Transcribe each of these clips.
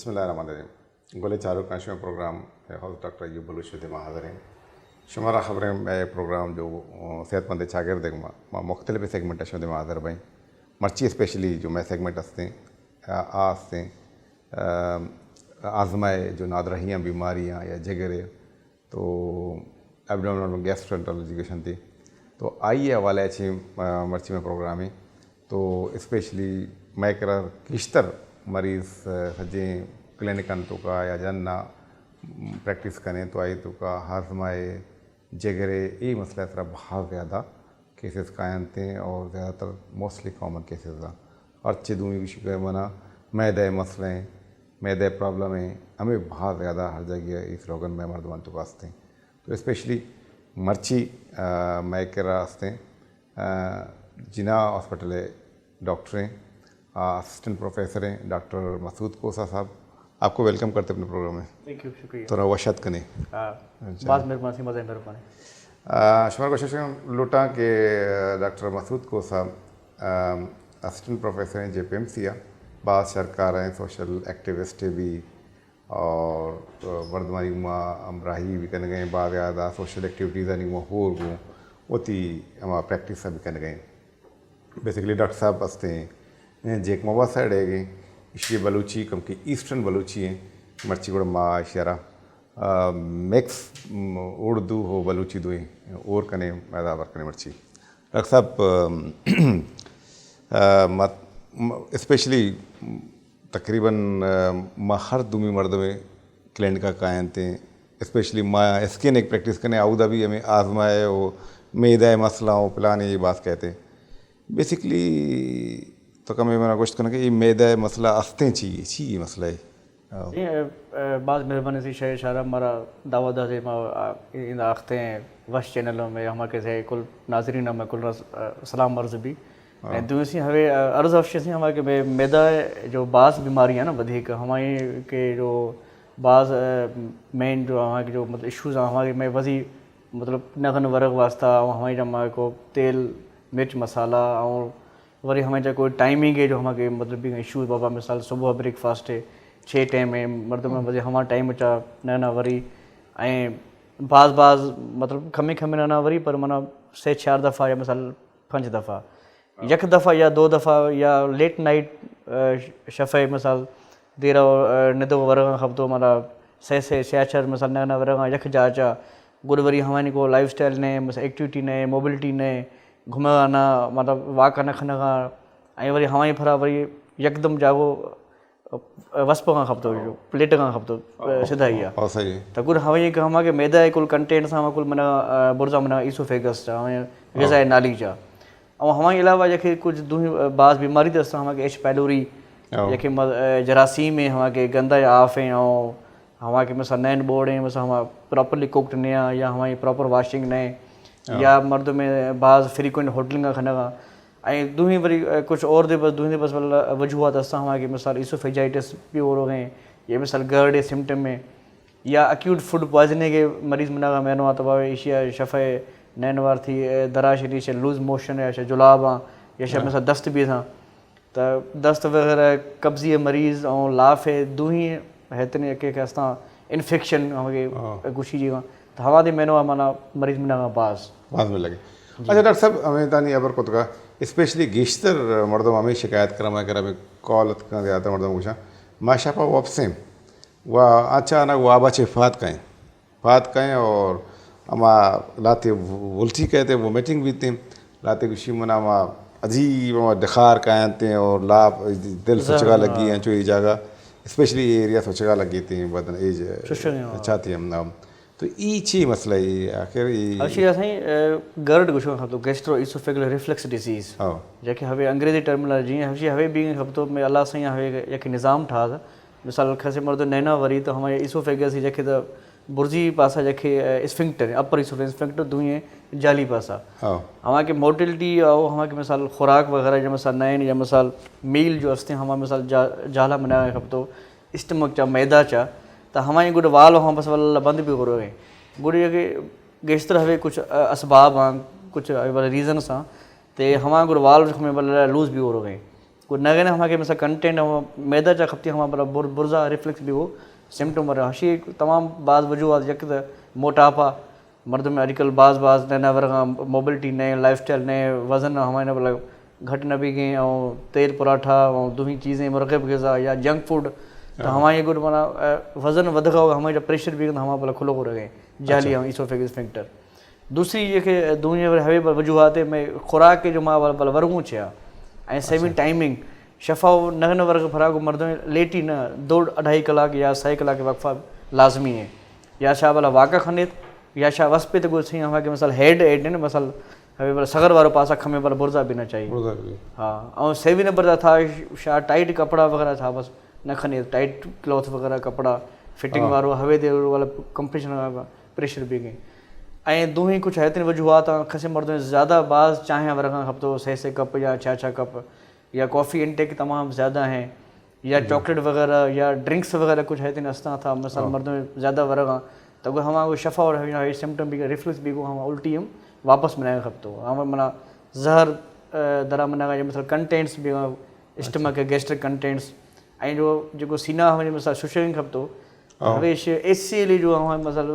बिस्मिल्लाहिर्रहमानिर्रहीम गोले चारों काशों प्रोग्राम हौस डॉक्टर अयूब बलूच हाज़िर हैं शुमारा ख़बरें में प्रोग्राम जो सेहतमंद शागिर्द मां मुख्तलिफ़ सेगमेंट अशों में हाज़िर भाई मर्ची स्पेशली जो मैं सेगमेंट हंसते आस्ते आजमाए जो नादरहियाँ बीमारियाँ या जगरे तो एब्डोमिनल गैस्ट्रोएंटरोलॉजी की शंती तो आइए हवाले अच्छी मर्ची में प्रोग्राम है तो स्पेशली मैं करा किश्तर मरीज़ सजे क्लिनिकन तो का या जन्ना प्रैक्टिस करें तो आई तो का हाजमाए जगरे ये मसला तरह बहुत ज़्यादा केसेस कायम थे और ज़्यादातर मोस्टली कॉमन केसेस था अच्छे दूनी की मना मैदे मसले मैदे प्रॉब्लम है हमें बहुत ज़्यादा हर जगह इस रोगन में मर्दवान तो पास थे तो स्पेशली मर्ची मैकरा हंसते जिना हॉस्पिटल डॉक्टर हैं असिस्टेंट प्रोफेसर हैं डॉक्टर मसूद कोसा साहब आपको वेलकम करते अपने प्रोग्राम में। थैंक यू, शुक्रिया। तो वशत कने बात मेहरबानी मज़े मेहरबानी शुमार कोशिश लुटा के डॉक्टर मसूद कोसा असिस्टेंट प्रोफेसर हैं JPMC बाद सरकार हैं सोशल एक्टिविस्ट भी और वर्धमानी माँ अमराही भी करने गए बाद ज़्यादा सोशल एक्टिविटीज़ नहीं वो हो गो होती हमारा प्रैक्टिस भी करने गए बेसिकली डॉक्टर साहब हंसते हैं जेक मवा साइड है इसलिए बलूची कम की ईस्टर्न बलूची है मर्ची गुड़ माँ इशारा मिक्स उर्दू हो बलूची दुई और कने मैदा वर कने मर्ची डॉक्टर साहब स्पेशली तकरीबन माँ हर दुमी मर्द में क्लिनिक का कायम थे स्पेशली माँ स्किन एक प्रैक्टिस करने आउदा भी हमें आजमाए वो मैदा मसला प्लान ये बात कहते बेसिकली तो कम मैंने गोश्त करना कि ये मैदा मसला आस्ते चाहिए मसला है बात मेहरबानी से शहर शारा हमारा दावा दादे इन आखते हैं वश चैनलों में हमारे से कुल नाजरीन में कुल सलाम अर्ज भी दूसरी हमें अर्ज अफशे से हमारे मैदा जो बास बीमारियाँ ना वधिक हमारे के जो बास मेन जो हमारे जो मतलब इशूज़ हमारे में वजी मतलब नगन वर्ग वास्ता हमारे हमारे को तेल मिर्च मसाला और वरी हमें जो कोई टाइमिंग है जो हमारे मतलब भी इशूज़ बाबा मिसाल सुबह ब्रेकफास्ट है 6 टाइम है मर्द में वजह हमारा टाइम अचा न वरी बाज़ मतलब खमे ना वरी पर माना से 4 दफ़ा या मिसाल 5 दफ़ा यक दफ़ा या 2 दफ़ा या लेट नाइट शफ़े मिसाल देर निदो वर्ग खपतो माना से 4 मिसाल न वर्ग यक जा अचा गुड वरी हमारे को लाइफ स्टाइल ने मिसाल एक्टिविटी ने मोबिलिटी ने घुमना मतलब वाक न खन ऐं वरी हवाई फरा वरी यकदम जागो वस्प का खपतो प्लेट का खपतो सीधा ही आहे तो कुल हवाई का हमारे मैदा कुल कंटेंट सां कुल मना बुर्जा मना ईसोफेगस ग़िज़ाई नाली जा और हमारे अलावा जैसे कुछ बाज़ बीमारी दस हमारे H pylori जैसे जरासीम में हमारे गंदा आफ हैं और हमारे मिसाल नैन बोर्ड हैं मिसाल हम प्रॉपरली कुकड ने या हमारी प्रॉपर वाशिंग ने या मर्द में बाज़ फ्रीक्वेंट होटलिंग का खाना ऐं दूही वरी कुछ और दे बस दूही बस वजूहत असां हमारे मिसाल ईसोफेजाइटिस भी हो रहे हैं ये मिसाल गर्ड सिम्टम में या अक्यूट फूड पॉइजनिंग के मरीज़ मना मैनो आता एशिया शफ़े नैनवार थी दराश रीश लूज़ मोशन या जुलाब या शा मिसाल दस्त भी था तो दस्त वगैरह कब्ज़ी मरीज़ और लाफ है दूही हेतने के असां इन्फेक्शन हमारे गुशी जी तो हवा दे मैनो माना मरीज़ मना पास में लगे अच्छा डॉक्टर साहब हमें तानी अबर को तो स्पेशली गेश्तर मर्दों हमें शिकायत करा मैं करा कॉल का ज़्यादा मर्दों पूछा माशापा वापसें वह अचानक वह बचे फात कहें और अमा लाते उल्टी कहते वोमिटिंग भी थी लाते कुछ मना वहाँ अजीब दिखार कहते और लाभ दिल सोचगा लगी हैं जो ये जगह स्पेशली एरिया सोचगा लगी थी बदन एज अच्छा थी हम तो ये मसला है आखिर अच्छी असाई गर्ड कुछ खपतो गैस्ट्रो इसोफेगुलर रिफ्लक्स डिसीज़ जैसे हवे अंग्रेजी टर्मिनोलॉजी हमें हवे भी खपतो में अल्लाह से हवे एक निज़ाम ठा मिसाल खसे मर्द नैना वरी तो हमारे इसोफेगस ही जैसे तो बुर्जी पासा जैसे स्फिंक्टर अपर इसोफेगस स्फिंक्टर दुए जाली पासा हमारे मोटिलिटी और हमारे मिसाल खुराक वगैरह जो मिसाल नैन या मिसाल मील जो हस्ते हमारे मिसाल जाला मना खपतो स्टमक चा मैदा चा तो हमारे गुड वाल वहाँ बस वाला बंद भी हो रहे हैं गुड के गेस्टर हवे कुछ असबाब हाँ कुछ रीजन सा ते हमारे गुड वाल हमें वाला लूज भी हो रहे हैं कोई नगे ना हमारे मिसाल कंटेंट मैदा चा खपती हमारा बुर्जा रिफ्लेक्स भी हो सिम्टम वर हशी तमाम बाज़ वजूहत यक त मोटापा मर्द में अजकल बाज़ नया वर्गा मोबिलिटी नए लाइफस्टाइल नए वज़न हमारे मतलब घट न भी गए और तेल पराठा और दूसरी चीज़ें मुरग़ब ग़िज़ा या जंक फूड तो हमारे गुड माना वज़न वधगा होगा हमारे प्रेशर भी हमारा भला खुलो हो रहे जाली हम इसोफेगस स्फिंक्टर दूसरी ये दुनिया हवे वजूहत में खुराक के जो मां भला वर्गू छा ऐं सेमी टाइमिंग शफ़ा नगन वर्ग फराक मर्द में लेट ही न 2-2.5 कलाक या 6 कलाक के वक्फा लाजमी है या छा भला वाक़ा खने या छा वस पे तो कुछ सही हमारे मिसाल हेड है न मिसाल हवे भला सगर वारो पास अख में भला बुर्जा भी न चाहिए हाँ और सेवी नंबर था छा टाइट कपड़ा वगैरह था बस न खने टाइट क्लॉथ वगैरह कपड़ा फिटिंग वारो हवे दे वाला कंप्रेशन प्रेशर भी गए ऐं दूही कुछ है तीन वजूहत खसे मर्दों में ज़्यादा बाज़ चाहे वर्गा खपतो 6 कप या 6 कप या कॉफ़ी इनटेक तमाम ज़्यादा हैं या चॉकलेट वगैरह या ड्रिंक्स वगैरह कुछ है तीन अस्ता था मिसाल मर्दों में ज़्यादा वर्गा तो वो हमारा शफ़ा और सिम्टम भी रिफ्लक्स भी को हम उल्टी हम वापस मनाए खपतो हम मना जहर दरा मना मिसाल कंटेंट्स भी स्टमक गैस्ट्रिक कंटेंट्स ऐं जो सीना हमें मिसाल शुशरिंग खपतो हमेशा एसीली जो हम मसल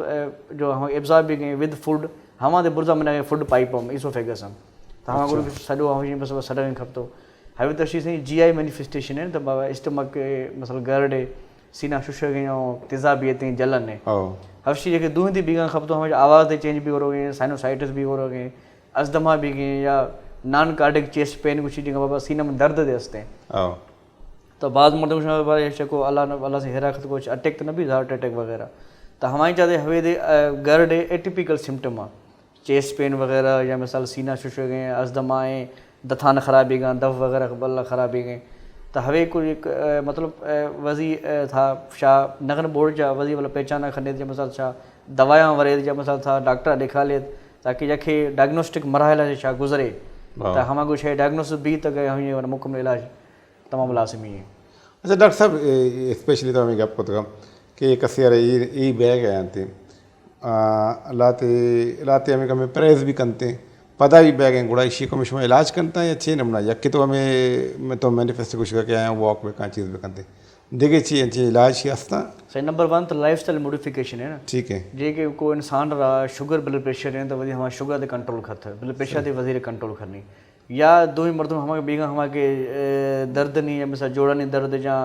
जो हम एब्जॉर्ब भी करें विद फूड हमारे बुर्जा मना फूड पाइप हम इसोफेगस हम तो हमारे सॼो हम बस सडन खपतो हवे तो शी सही GI मैनिफेस्टेशन है तो बाबा स्टमक मसल गर्ड सीना शुशरिंग और तेज़ाबी ते जलन है हवशी जेके दूह थी भी खपतो हमें आवाज़ ते चेंज भी हो रहे साइनोसाइटिस भी हो रहे अस्थमा भी गए या नॉन कार्डिक चेस्ट पेन कुछ चीज़ें बाबा सीना में दर्द दे हंसते तो बाद मर्द को अल्लाह से हेरा खत कुछ अटैक तो न भी हार्ट अटैक वगैरह तो हमारी चाहते हवे दे गर्ड एटिपिकल सिम्टम आ चेस्ट पेन वगैरह या मिसाल सीना शुश गए अस्थमा है दथान खराबी गए दफ वगैरह बल्ला खराबी गए तो हवे कोई मतलब वज़ी था शाह नगन बोर्ड जा वज़ी वाला पहचाना खने जो मिसाल छा दवायां वरे जा मिसाल था डॉक्टर दिखा ले ताकि जखे डायग्नोस्टिक मरहला से छा गुजरे तो हमारे कुछ है डायग्नोसिस भी तो गए हम मुकम्मल इलाज तमाम लाजमी है। अच्छा डॉक्टर साहब स्पेशली तो हमें गप को कि कसियर ई बैग है आते लाते हमें कमें प्रेस भी करते पता भी बैग हैं गुड़ाई शी को मिशमा इलाज करता है अच्छे नमूना यक्के तो हमें मैं तो मैनिफेस्टो कुछ करके आया वॉक में कहाँ चीज़ भी करते देखे अच्छी इलाज ही हंसता सही नंबर 1 तो लाइफ स्टाइल मॉडिफिकेशन है ना ठीक है जे कि कोई इंसान रहा शुगर ब्लड प्रेशर है तो वही हमारा शुगर ते कंट्रोल खत ब्लड प्रेशर ते वजीर कंट्रोल करनी या दो ही मर्दों हमारे बीगा हमारे दर्द नहीं है मिसाल जोड़ा नहीं दर्द या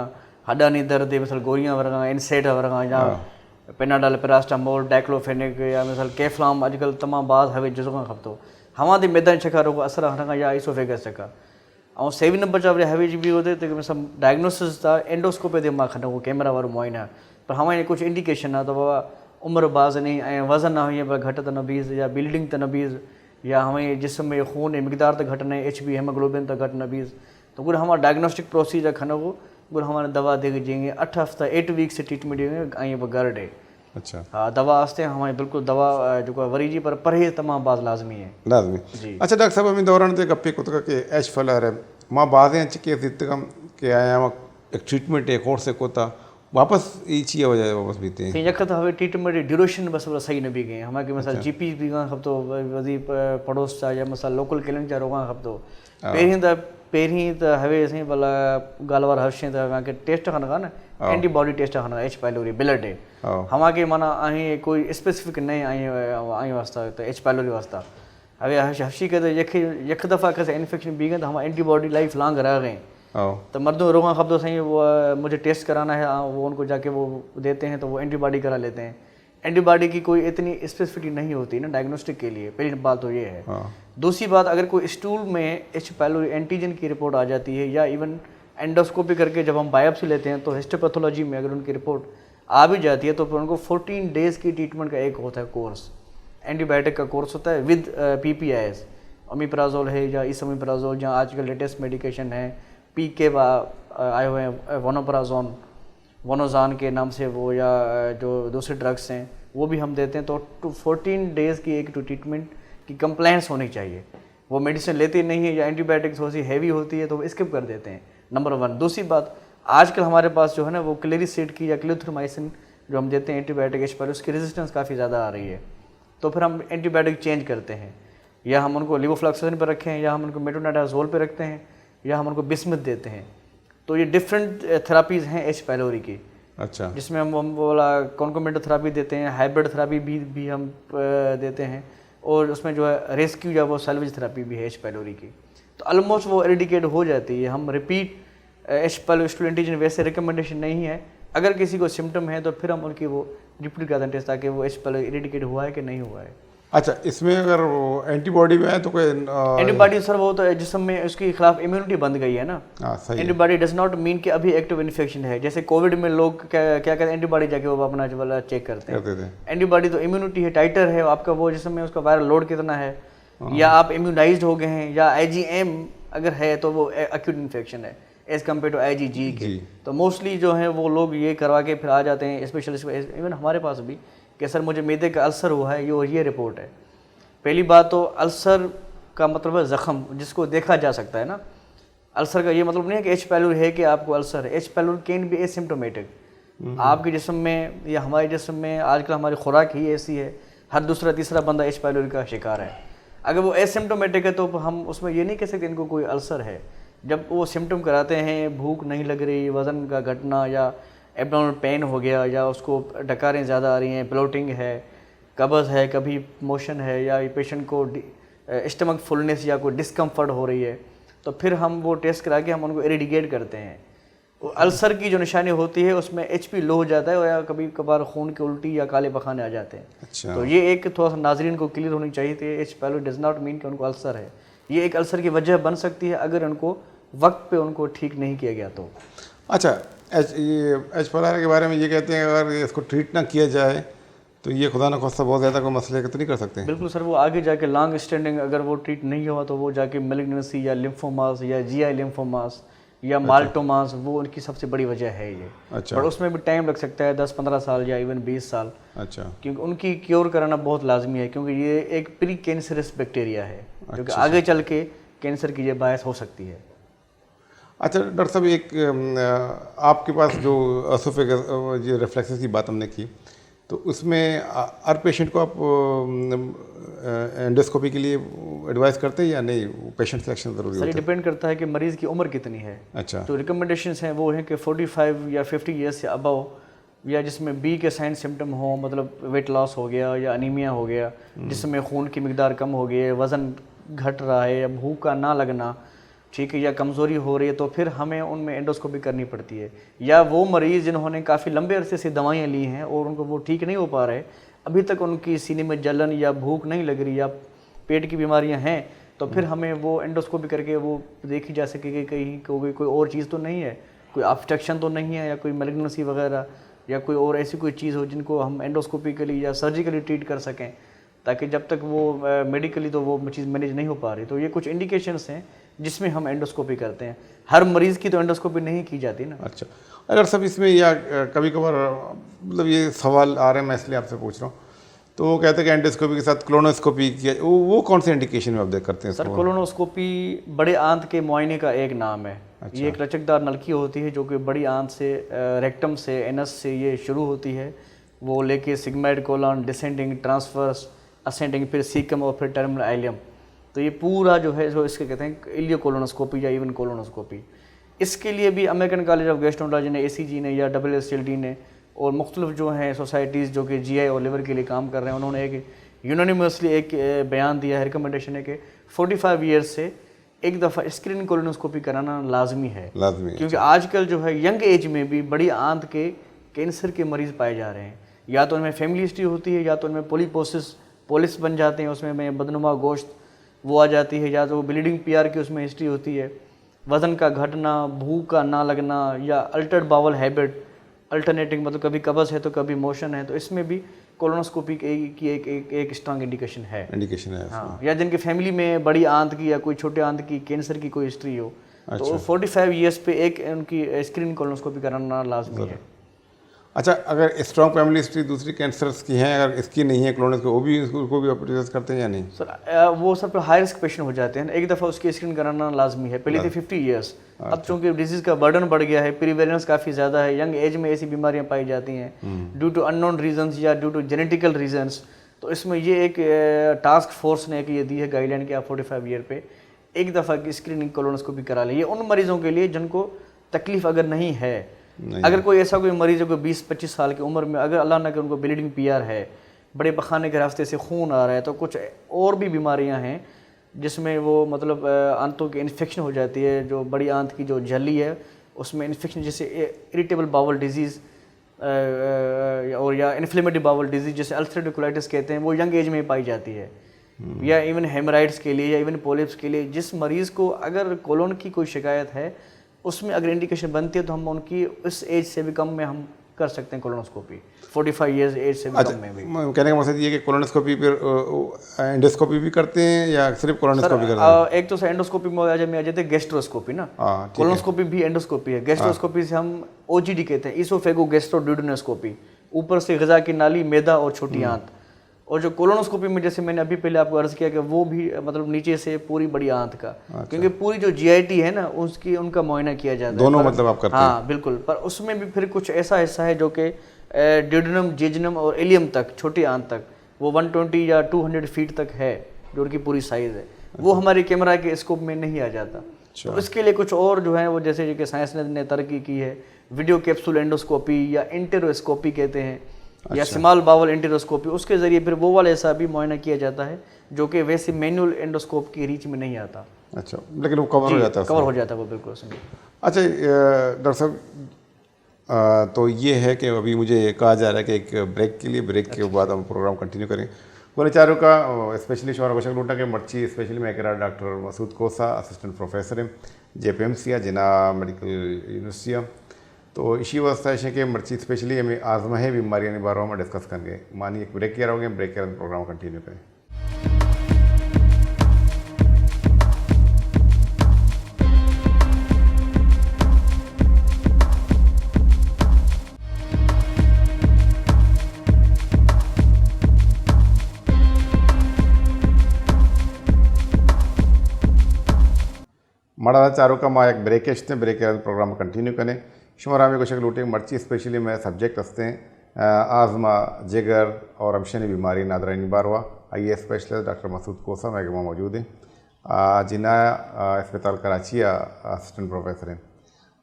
हड्डा नहीं दर्द मिसाल गोरियां वर्गा इनसेट वर्गा या पेनाडाल पैरास्टामोल डाइक्लोफेनिक या मिसाल केफ्लाम अजकल तमाम बाज़ हवे जुज़ो खपतो हमारे मैदान चका रोग असर हना या इसोफेगस चका और 7 नंबर जा हवे जी भी होते तो मिसाल डायग्नोसिस था एंडोस्कोपी ते मां खना वो कैमरा वारो मुआयना पर हमारे कुछ इंडिकेशन है तो बाबा उम्र बाज़ नहीं वज़न ना हुई घट तो न बीज या बिल्डिंग तो न बीज या हमें जिसम में खून मकदार तक घट नहीं HB हेमोग्लोबिन तक घट न बीज तो गुड हमारा डायग्नोस्टिक प्रोसीजर खनो वो गुड हमारे दवा दे देंगे 8 हफ्ता 8 वीक से ट्रीटमेंट देंगे वो गर्ड है अच्छा हाँ दवा आस्ते हमारे बिल्कुल दवा जो वरी जी पर परहेज तमाम बात लाजमी है लाजमी जी। अच्छा डॉक्टर साहब हमें दौरान ते गप्पे को के एच फलर है माँ बाज़ें चिके कम के आया एक ट्रीटमेंट है कोर्स से कोता वापस ये चाहिए वजह वापस बीते हैं यक तो हमें ट्रीटमेंट ड्यूरेशन बस सही न भी गए हमारे मिसाल GP भी खप तो वधी पड़ोस चा या मिसाल लोकल क्लिनिक जा रोगा खप तो पहिरीं तो हवे असीं भला ॻाल्हि वार हर्षे तो टेस्ट खन न एंटीबॉडी टेस्ट खन H पाइलोरी ब्लड है हमारे माना आई कोई स्पेसिफिक नहीं आई वास्ता तो H पाइलोरी वास्ता हवे हर्षी के यक दफ़ा कैसे इन्फेक्शन भी गए तो हम एंटीबॉडी लाइफ लॉन्ग रह गए तो मर्दों रोगा खब तो सही वो मुझे टेस्ट कराना है वो उनको जाके वो देते हैं तो वो एंटीबॉडी करा लेते हैं एंटीबॉडी की कोई इतनी स्पेसिफिसिटी नहीं होती ना डायग्नोस्टिक के लिए पहली बात तो ये है दूसरी बात अगर कोई स्टूल में H पाइलोरी एंटीजन की रिपोर्ट आ जाती है या इवन एंडोस्कोपी करके जब हम बायोप्सी लेते हैं तो हिस्टोपैथोलॉजी में अगर उनकी रिपोर्ट आ भी जाती है तो फिर उनको 14 डेज़ की ट्रीटमेंट का एक होता है कोर्स एंटीबायोटिक का कोर्स होता है विद PPIs ओमिप्राजोल है या इसोमिप्राजोल या आजकल लेटेस्ट मेडिकेशन है PK आए हुए हैं वनोजान के नाम से वो या जो दूसरे ड्रग्स हैं वो भी हम देते हैं तो 14 डेज़ की एक ट्रीटमेंट की कंप्लायंस होनी चाहिए वो मेडिसिन लेते नहीं है या एंटीबायोटिक्स थोड़ी सी हैवी होती है तो वो स्किप कर देते हैं नंबर 1। दूसरी बात आजकल हमारे पास जो है ना वो क्लेरिसिड की या क्लिथ्रोमाइसिन जो हम देते हैं एंटीबायोटिक H पर उसकी रेजिस्टेंस काफ़ी ज़्यादा आ रही है तो फिर हम एंटीबायोटिक चेंज करते हैं या हम उनको लिवोफ्लॉक्सासिन पर रखें या हम उनको मेट्रोनिडाज़ोल पर रखते हैं या हम उनको बिस्मिथ देते हैं। तो ये डिफरेंट थेरापीज़ हैं एच पायलोरी की। अच्छा। जिसमें हम बोला कॉन्कोमेंटो थेरापी देते हैं, हाइब्रिड थेरापी भी हम देते हैं, और उसमें जो है रेस्क्यू या वो सैल्वेज थेरापी भी है एच पायलोरी की। तो ऑलमोस्ट वो एरिडिकेट हो जाती है। हम रिपीट एच पायलोरी एंटीजन वैसे रिकमेंडेशन नहीं है। अगर किसी को सिम्टम है तो फिर हम उनकी वो रिपीट करते हैं टेस्ट, ताकि वो एच पायलोरी एरिडिकेट हुआ है कि नहीं हुआ है। अच्छा, इसमें अगर एंटीबॉडी में है तो कोई एंटीबॉडी सर वो तो जिसम में उसके खिलाफ इम्यूनिटी बन गई है ना। हाँ, सही है। एंटीबॉडी डज नॉट मीन कि अभी एक्टिव इन्फेक्शन है। जैसे कोविड में लोग क्या कहते हैं, एंटीबॉडी जाके वो अपना जो वाला चेक करते हैं। एंटीबॉडी तो इम्यूनिटी है, टाइटर है आपका वो जिसम में उसका वायरल लोड कितना है, या आप इम्यूनाइज्ड हो गए हैं, या IgM अगर है तो वो एक्यूट इन्फेक्शन है एज कम्पेयर टू IgG के। तो मोस्टली जो है वो लोग ये करवा के फिर आ जाते हैं स्पेशलिस्ट। इवन हमारे पास भी कि सर मुझे मैदे का अल्सर हुआ है, ये रिपोर्ट है। पहली बात तो अल्सर का मतलब है ज़ख़म जिसको देखा जा सकता है ना। अल्सर का ये मतलब नहीं है कि एच पायलोरी है कि आपको अल्सर है। H pylori can be asymptomatic. आपके जिस्म में या हमारे जिस्म में आजकल हमारी खुराक ही ऐसी है, हर दूसरा तीसरा बंदा एच पायलोरी का शिकार है। अगर वो एसिम्प्टोमेटिक है तो हम उसमें ये नहीं कह सकते इनको कोई अल्सर है। जब वो सिम्टम कराते हैं, भूख नहीं लग रही, वज़न का घटना, या एब्डोमिनल पेन हो गया, या उसको डकारें ज़्यादा आ रही हैं, ब्लोटिंग है, कब्ज़ है, कभी मोशन है, या पेशेंट को स्टमक फुलनेस या कोई डिस्कम्फर्ट हो रही है, तो फिर हम वो टेस्ट करा के हम उनको इरिडिकेट करते हैं। अल्सर की जो निशानी होती है उसमें HP लो हो जाता है, या कभी कभार खून की उल्टी या काले बखाने आ जाते हैं। अच्छा। तो ये एक थोड़ा सा नाजरीन को क्लियर होनी चाहिए थी। H pylori does not mean कि उनको अल्सर है। ये एक अल्सर की वजह बन सकती है अगर उनको वक्त पे उनको ठीक नहीं किया गया तो। अच्छा, एच पायलोरी के बारे में ये कहते हैं अगर इसको ट्रीट ना किया जाए तो ये खुदा न खास्ता बहुत ज़्यादा कोई मसले तो नहीं कर सकते हैं? बिल्कुल सर, वो आगे जाके लॉन्ग स्टैंडिंग अगर वो ट्रीट नहीं हुआ तो वो जाके मेलिग्नेंसी या लिम्फोमास या GI लिम्फोमास या माल्टोमास, वो उनकी सबसे बड़ी वजह है ये। अच्छा। पर उसमें भी टाइम लग सकता है 10-15 साल या इवन 20 साल। अच्छा। क्योंकि उनकी क्योर कराना बहुत लाजमी है, क्योंकि ये एक प्री कैंसरस बैक्टीरिया है जो कि अच्छा। आगे चल के कैंसर की ये बायस हो सकती है। अच्छा डॉक्टर साहब, एक आपके पास जो एसोफेगस जो रिफ्लेक्सेस की बात हमने की, तो उसमें हर पेशेंट को आप एंडोस्कोपी के लिए एडवाइस करते हैं या नहीं? पेशेंट सिलेक्शन ज़रूरी सर, ये होता है? डिपेंड करता है कि मरीज़ की उम्र कितनी है। अच्छा। तो रिकमेंडेशंस हैं वो हैं कि 45 या 50 ईयर्स से अबव, या जिसमें B के साइन सिम्टम हो, मतलब वेट लॉस हो गया या अनीमिया हो गया, जिसमें खून की मिकदार कम हो गई है, वज़न घट रहा है, या भूख का ना लगना, ठीक है, या कमज़ोरी हो रही है, तो फिर हमें उनमें एंडोस्कोपी करनी पड़ती है। या वो मरीज़ जिन्होंने काफ़ी लंबे अरसे से दवाइयाँ ली हैं और उनको वो ठीक नहीं हो पा रहे, अभी तक उनकी सीने में जलन या भूख नहीं लग रही या पेट की बीमारियाँ हैं, तो फिर हमें वो एंडोस्कोपी करके वो देखी जा सके कि कहीं कोई और चीज़ तो नहीं है, कोई ऑब्स्ट्रक्शन तो नहीं है, या कोई मैलिग्नेंसी वगैरह, या कोई और ऐसी कोई चीज़ हो जिनको हम एंडोस्कोपिकली या सर्जिकली ट्रीट कर सकें, ताकि जब तक वो मेडिकली तो वो चीज़ मैनेज नहीं हो पा रही। तो ये कुछ इंडिकेशंस हैं जिसमें हम एंडोस्कोपी करते हैं। हर मरीज़ की तो एंडोस्कोपी नहीं की जाती ना। अच्छा, अगर सब इसमें या कभी कभार मतलब ये सवाल आ रहे हैं, मैं इसलिए आपसे पूछ रहा हूँ, तो वो कहते हैं कि एंडोस्कोपी के साथ कोलोनोस्कोपी किया, वो कौन से इंडिकेशन में आप देख करते हैं? सर, कोलोनोस्कोपी बड़े आंत के मुआयने का एक नाम है। अच्छा। ये एक लचकदार नलकी होती है जो कि बड़ी आंत से, रेक्टम से, एनस से ये शुरू होती है, वो लेके sigmoid colon, descending, transverse, ascending, फिर सीकम और फिर टर्मिनल आइलियम। तो ये पूरा जो है जो इसके कहते हैं इलियो कोलोनोस्कोपी या इवन कोलोनोस्कोपी। इसके लिए भी अमेरिकन कॉलेज ऑफ गैस्ट्रोएंटरोलॉजी ने, ACG ने या AASLD ने और मुख्तलिफ जो हैं सोसाइटीज़ जो कि GI और लिवर के लिए काम कर रहे हैं, उन्होंने एक यूनानिमसली एक बयान दिया है, रिकमेंडेशन है कि 45 ईयर्स से एक दफ़ा स्क्रीन कोलोनोस्कोपी कराना लाजमी है। क्योंकि आजकल जो है यंग एज में भी बड़ी आंत के कैंसर के मरीज़ पाए जा रहे हैं। या तो उनमें फैमिली हिस्ट्री होती है, या तो उनमें पोलिस बन जाते हैं, उसमें बदनुमा गोश्त वो आ जाती है, या तो ब्लीडिंग PR की उसमें हिस्ट्री होती है, वज़न का घटना, भूख का ना लगना, या अल्टर्ड बावल हैबिट, अल्टरनेटिंग, मतलब कभी कब्ज़ है तो कभी मोशन है, तो इसमें भी कोलोनोस्कोपी की एक स्ट्रांग इंडिकेशन है। हाँ, या जिनकी फैमिली में बड़ी आंत की या कोई छोटे आंत की कैंसर की कोई हिस्ट्री हो। अच्छा। तो 45 ईयर्स पे एक उनकी स्क्रीन कोलोनोस्कोपी कराना लाजमी है। अच्छा, अगर स्ट्रॉन्ग फैमिली हिस्ट्री दूसरी कैंसर्स की है, अगर इसकी नहीं है क्लोनस को, वो भी उसको भी ऑपरेट करते हैं या नहीं? सर, वो सब हाई रिस्क पेशेंट हो जाते हैं, एक दफ़ा उसकी स्क्रीन कराना लाजमी है। पहले थी 50 ईयर्स, अब चूंकि डिजीज़ का बर्डन बढ़ गया है, प्रीवेलेंस काफ़ी ज़्यादा है, यंग एज में ऐसी बीमारियाँ पाई जाती हैं ड्यू टू अननोन रीजंस या ड्यू टू जेनेटिकल रीजंस। तो इसमें ये एक टास्क फोर्स ने एक ये दी है गाइडलाइन कि आप 45 ईयर पे एक दफ़ा की स्क्रीनिंग कोलोनोस्कोपी करा ले। ये उन मरीज़ों के लिए जिनको तकलीफ़ अगर नहीं है, अगर कोई ऐसा कोई मरीज़ है कोई 20-25 साल की उम्र में, अगर अल्लाह ना करे उनको ब्लीडिंग पीआर है, बड़े पखाने के रास्ते से खून आ रहा है, तो कुछ और भी बीमारियां हैं जिसमें वो मतलब आंतों की इन्फेक्शन हो जाती है, जो बड़ी आंत की जो झिल्ली है उसमें इन्फेक्शन, जैसे इरिटेबल बाउल डिजीज़ और या इन्फ्लेमेटरी बाउल डिजीज़ जैसे अल्सरेटिव कोलाइटिस कहते हैं, वो यंग एज में पाई जाती है। या इवन हेमराइड्स के लिए या इवन पोलिप्स के लिए, जिस मरीज़ को अगर कोलोन की कोई शिकायत है उसमें अगर इंडिकेशन बनती है तो हम उनकी उस एज से भी कम में हम कर सकते हैं कोलोनोस्कोपी, 45 ईयर्स एज से भी कम में भी। कहने का मकसद ये है कि कोलोनोस्कोपी पर एंडोस्कोपी भी करते हैं या सिर्फ कोलोनोस्कोपी करते हैं? एक तो एंडोस्कोपी में आ जाते हैं गैस्ट्रोस्कोपी ना, कोलोनोस्कोपी भी एंडोस्कोपी है। गैस्ट्रोस्कोपी से हम ओजीडी कहते हैं, इसोफेगो गैस्ट्रोड्यूडेनोस्कोपी, ऊपर से ग़िज़ा की नाली, मैदा और छोटी आंत। और जो कोलोनोस्कोपी में जैसे मैंने अभी पहले आपको अर्ज़ किया कि वो भी मतलब नीचे से पूरी बड़ी आंत का, क्योंकि पूरी जो जीआईटी है ना उसकी उनका मुआयना किया जाता है। दोनों मतलब आप करते हैं? हाँ बिल्कुल, पर उसमें भी फिर कुछ ऐसा हिस्सा है जो कि ड्यूडेनम, जेजुनम और इलियम तक, छोटी आंत तक, वो 120 या 200 फीट तक है जो उनकी पूरी साइज़ है, वो हमारे कैमरा के स्कोप में नहीं आ जाता। तो इसके लिए कुछ और जो है वो जैसे कि साइंस ने तरक्की की है, वीडियो कैप्सूल एंडोस्कोपी या इंटेरोस्कोपी कहते हैं, या स्मॉल बाउल एंटेरोस्कोपी, उसके ज़रिए फिर वो वाला ऐसा भी मुआयना किया जाता है जो कि वैसे मैनुअल एंडोस्कोप की रीच में नहीं आता। अच्छा, लेकिन वो कवर हो जाता है? कवर हो जाता है वो बिल्कुल उसमें। अच्छा डॉक्टर साहब, तो ये है कि अभी मुझे कहा जा रहा है कि एक ब्रेक के लिए, ब्रेक के बाद हम प्रोग्राम कंटिन्यू करेंगे। गोलेचारों का स्पेशली शोरा गोशक लूटा के मर्ची स्पेशली में करा डॉक्टर मसूद कोसा असिस्टेंट प्रोफेसर हैं जेपीएमसी जिना मेडिकल यूनिवर्सिटी। तो इसी वास्ते है कि मर्ची स्पेशली हमें आजमाहे बीमारियां के बारे में डिस्कस करेंगे। मानी एक ब्रेक किया रहोगे, ब्रेक के बाद प्रोग्राम कंटिन्यू करें। मड़ा चारों का माँ एक ब्रेक असते ब्रेक के प्रोग्राम कंटिन्यू करें। शुमारा में कुछ लूटे मर्ची स्पेशली में सब्जेक्ट असते हैं आज़मा, जिगर और अमशनी बीमारी नादरा निबारवा। आइए स्पेशलिस्ट डॉक्टर मसूद कोसा महकमा मौजूद हैं, जिना अस्पताल कराची असिस्टेंट प्रोफेसर हैं।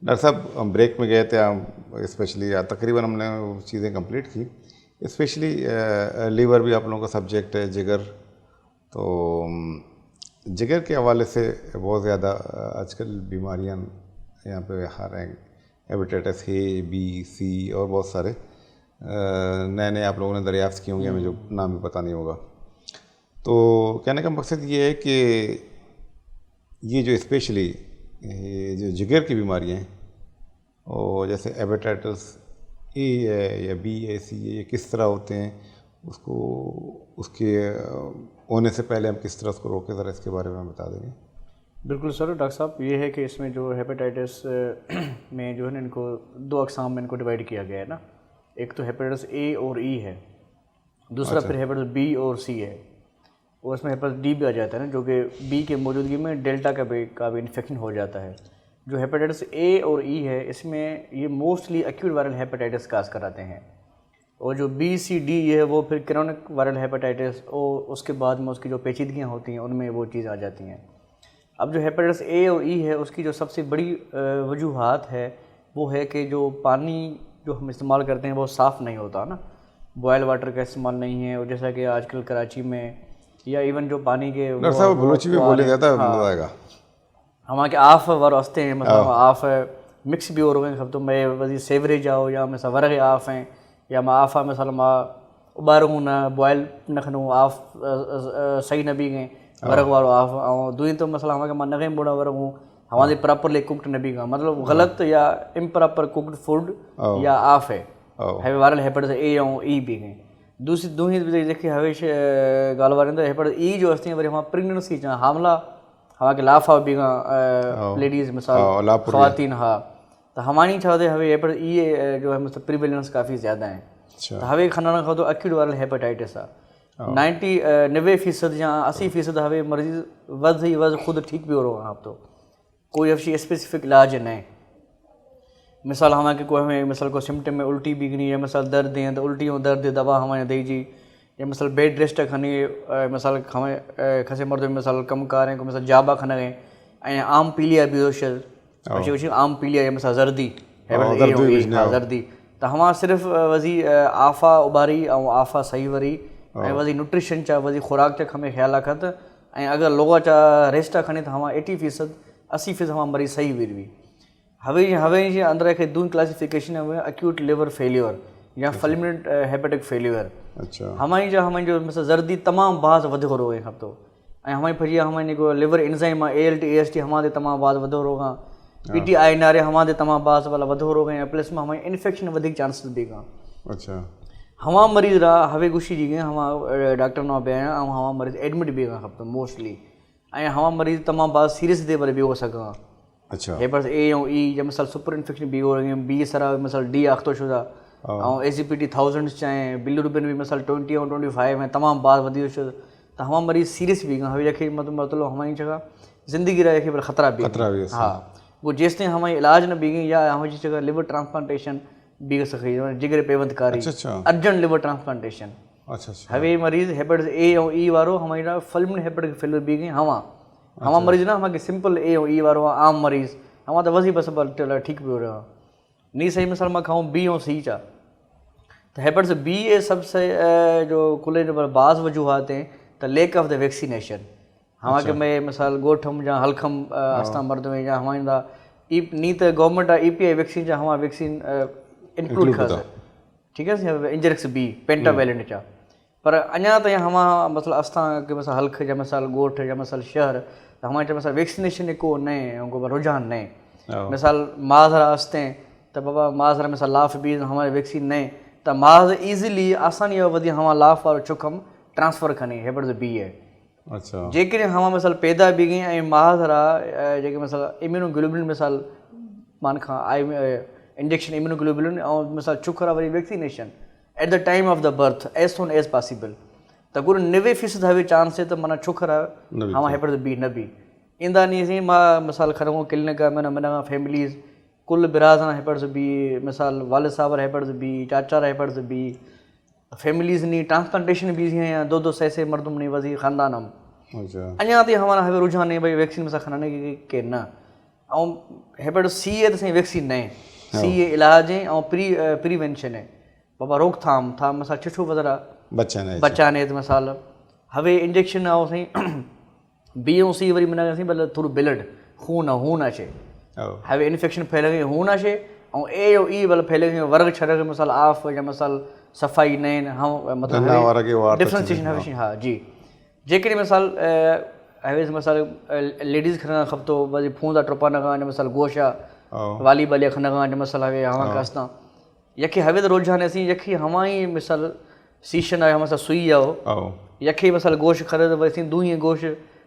डॉक्टर साहब ब्रेक में गए थे हम, स्पेशली तकरीबन हमने चीज़ें कंप्लीट की, स्पेशली लीवर भी आप लोगों का सब्जेक्ट है, जिगर। तो जिगर के हवाले से बहुत ज़्यादा आजकल बीमारियां यहाँ पे आ रहे हैं, हेपेटाइटिस ए, बी, सी और बहुत सारे नए नए आप लोगों ने दरियाफ्त किए होंगे, हमें जो नाम भी पता नहीं होगा। तो कहने का मकसद ये है कि ये जो स्पेशली जो जिगर की बीमारियाँ हैं, और जैसे हेपेटाइटिस ए है या बी है, सी है, ये किस तरह होते हैं, उसको उसके होने से पहले हम किस तरह उसको रोकें, ज़रा इसके बारे में हम बता देंगे। बिल्कुल सर। डॉक्टर साहब ये है कि इसमें जो हेपेटाइटिस में जो है ना, इनको दो अक़साम में इनको डिवाइड किया गया है ना। एक तो हेपेटाइटिस ए और ई है, दूसरा फिर हेपेटाइटिस बी और सी है, और इसमें हेपेटाइटिस डी भी आ जाता है ना, जो कि बी के मौजूदगी में डेल्टा का भी इन्फेक्शन हो जाता है। जो हेपेटाइटिस ए और ई है, इसमें ये मोस्टली एक्यूट वायरल हेपेटाइटिस काज कराते हैं, और जो बी, सी, डी ये है वो फिर क्रोनिक वायरल हेपेटाइटिस, और उसके बाद में उसकी जो पेचीदगियाँ होती हैं उनमें वो चीज़ आ जाती हैं। अब जो हेपेटाइटिस ए और ई है, उसकी जो सबसे बड़ी वजूहात है वो है कि जो पानी जो हम इस्तेमाल करते हैं वो साफ़ नहीं होता ना, बॉयल वाटर का इस्तेमाल नहीं है। और जैसा कि आजकल कराची में या इवन जो पानी के डॉक्टर साहब बलोची में बोले जाता है हमारे आफ वर वस्ते हैं, मतलब आफ मिक्स भी हो रहे हैं सब। तो मैं वजी सेवरेज जाओ या मैं सवरग आफ हैं या मैं आफ़ा मिसाल मां उबारूं न बॉयल न खनूं आफ सही न भी गए वरग वालो आफ ऐं दुई तो मसला हमारे मां न बुड़ा वरगूं हमारे प्रॉपरली कुकड न भी गए, मतलब गलत या इम्प्रॉपर कुकड फूड या आफ है वायरल हेपेटाइटिस ए ऐं ई भी गए। दूसरी जेके हवेश ॻाल्हि वारनि हेपेटाइटिस ई जो असते वरी हमारा प्रेगनेंसी जा हामला हमारे लाफा भी लेडीज़ मिसाल ख़वातीन, हाँ तो हमारी छाते हवे हेपेटाइटिस ई जो है मतलब प्रिवेलेंस काफ़ी ज़्यादा है। तो हवे खनण खां तो एक्यूट वायरल हेपेटाइटिस आहे 90% या 80% हवे मरीज़ वध खुद ठीक भी हो रहा है। आप तो कोई अफशी स्पेसिफिक इलाज नहीं। मिसाल हमारे कोई हमें मिसाल को सिम्टम में उल्टी भी गनी है, मिसाल दर्द हैं तो उल्टी और दर्द दवा हमारे दी जी, या मिसाल बेड रेस्ट खणी मिसाल खसे मर्द मिसाल कम कार को मिसाल जाबा खणगे ऐं आम पीलिया बियोशल वशी आम पीलिया या मिसाल जर्दी जर्दी त हमां सिर्फ़ वज़ी आफ़ा उबारी ऐं आफ़ा सही वरी ऐं वज़ी न्यूट्रिशन चा वज़ी खुराक चा हमें ख्याल रखत ऐं अगर लोगा चा रेस्ट खणी त हमां 80% 80% हमां मरीज़ सही विरवी हवे जे अंदर के दून क्लासिफिकेशन है अक्यूट लिवर फेल्यूर या फुलमिनेंट हेपेटिक फेल्यूर अच्छा हमारी जो मिसाल जर्दी तमाम बाज़ वधो रोग है खपतो ऐं हमारी फजी हमारे को लिवर एंजाइम ALT AST हमारे तमाम बाज़ वधो रोग PTI नारे हमारे तमाम बाज़ वाला वधो रोग है प्लस में हमारे इन्फेक्शन वधिक चांसेस भी का अच्छा हवा मरीज़ रहा हवे गुशी जी गए हम डॉक्टर ना बे ऐं हवा मरीज़ एडमिट भी का खपतो मोस्टली ऐं हवा मरीज़ तमाम बाज़ सीरियस दे पर भी हो सका अच्छा हे पर A और E या मिसाल सुपर इन्फेक्शन भी हो रही है B सरा मिसाल D अख्तो शुदा और ACPT 1000 चाहे बिलिरुबिन भी मिसाल 20 और 25 में तमाम बात वधी शुदा तो हवा मरीज़ सीरियस भी का हवे रखे मतलब हमारी जगह ज़िंदगी रहे के पर ख़तरा भी हाँ वो जेस ताईं हमारी इलाज न बीगी या हमारी जगह लिवर ट्रांसप्लांटेशन बीग सकी जिगर पेवंदकारी अर्जेंट लिवर ट्रांसप्लांटेशन अच्छा हवे मरीज़ हेपेटाइटिस A और E वारो हमारा फुलमिनेंट हेपेटिक फेल्यूर बीगी हवा मरीज़ ना हमारे सिंपल A और E वारो आम मरीज़ हमारा तो वज़ी बस ठीक भी हो रहा नहीं सही मिसाल मैं खाऊं B और C चा तो हेपेटाइटिस B ए सबसे जो कुल बाज़ वजूहात हैं तो लेक ऑफ द वैक्सीनेशन हमारे में मिसाल गोठम या हलखम अस्ता मर्द में या हमारे नी तो गवर्नमेंट EPI वैक्सीन जा हमारा वैक्सीन इंक्लूड कर ठीक है इंजरेक्स B पेंटावेलेंट चा पर अञा ताईं हमा मतलब अस्ता के मिसाल हल्क या मिसाल गोठ या मिसाल शहर हमारे मिसाल वैक्सीनेशन को नए उनको रुझान नए मिसाल माजरा अस्ते तो बाबा माजरा मिसाल लाफ भी हमारे वैक्सीन नए तो माज ईजिली आसानी वधी हमारा लाफ वालो चुकम ट्रांसफर खनी हेपेटाइटिस B है अच्छा जेकॾहिं हवा मिसाल पैदा भी गई ऐं माहरा जेके मिसाल इम्यूनोग्लोबुलिन मिसाल मान खां इंजेक्शन इम्यूनोग्लोबुलिन और मिसाल चुखरा वरी vaccination at the time of the birth as soon as possible त गुरु 90% हवे चांस है तो माना चुखरा हवा हेपेटाइटिस B न बि ईंदा नी सी मां मिसाल खणूं क्लिनिक मना फैमिलीज़ कुल बिरादरान हेपेटाइटिस B मिसाल वालिद साहब हेपेटाइटिस B चाचा हेपेटाइटिस B फैमिलीज़ नी ट्रांसप्लांटेशन भी हैं 2-2 सैसे मर्दुम नहीं वजी ख़ानदानम अञा ताईं हमारा हवे रुझान है भाई वैक्सीन में खणने के न ऐं हेपेटाइटिस C है तो सही वैक्सीन न C है इलाज है और प्रीवेंशन है बाबा रोकथाम था मिसाल चिठू वगैरह बचाने तो मिसाल हवे इंजेक्शन आओ सही B और C वरी मना सही मतलब थोड़ा ब्लड खून अचे हवे इन्फेक्शन फैले गई खून अचे और A और E मतलब फैले गई वर्ग छड़ मिसाल आफ या मिसाल सफ़ाई नए हम मतलब डिफ्रेंसिएशन हवे हाँ जी जेकॾहिं मिसाल हवे मिसाल लेडीज़ खणणु खपतो वरी फूंदा टुपा न खां मिसाल गोशा वाली बलिया खणणु खां मिसाल हवे हवा कास्ता यखे हवे तो रुझान असीं यखे हवाई मिसाल सीशन आहे मिसाल सुई आओ यखे मिसाल गोश खरे तो वरी दूई गोश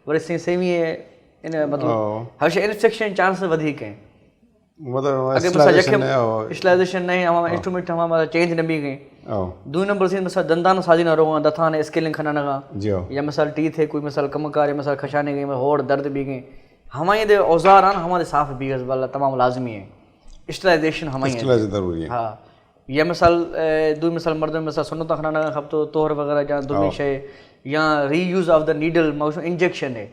वरी सेवी इन मतलब हमेशा इन्फेक्शन चांस वधीक हैं अगर मिसाल यखे स्टरलाइजेशन नहीं हमारा इंस्ट्रूमेंट हमारा चेंज न भी गए दूसरे नंबर से मिसाल दंदान साजी ना रोगा दथान स्केलिंग खना ना या मिसाल टी थे कोई मिसाल कमकार या मिसाल खशाने गई होड़ दर्द भी गए हमारे दे औजार आन हमारे साफ भी वाला तमाम लाजमी है स्टरलाइजेशन हमारे जरूरी है हाँ या मिसाल दू मिसाल मर्द में मिसाल सुन्नत खना ना खपतो तोहर वगैरह या दुनी शे या रीयूज ऑफ द नीडल मौसम इंजेक्शन है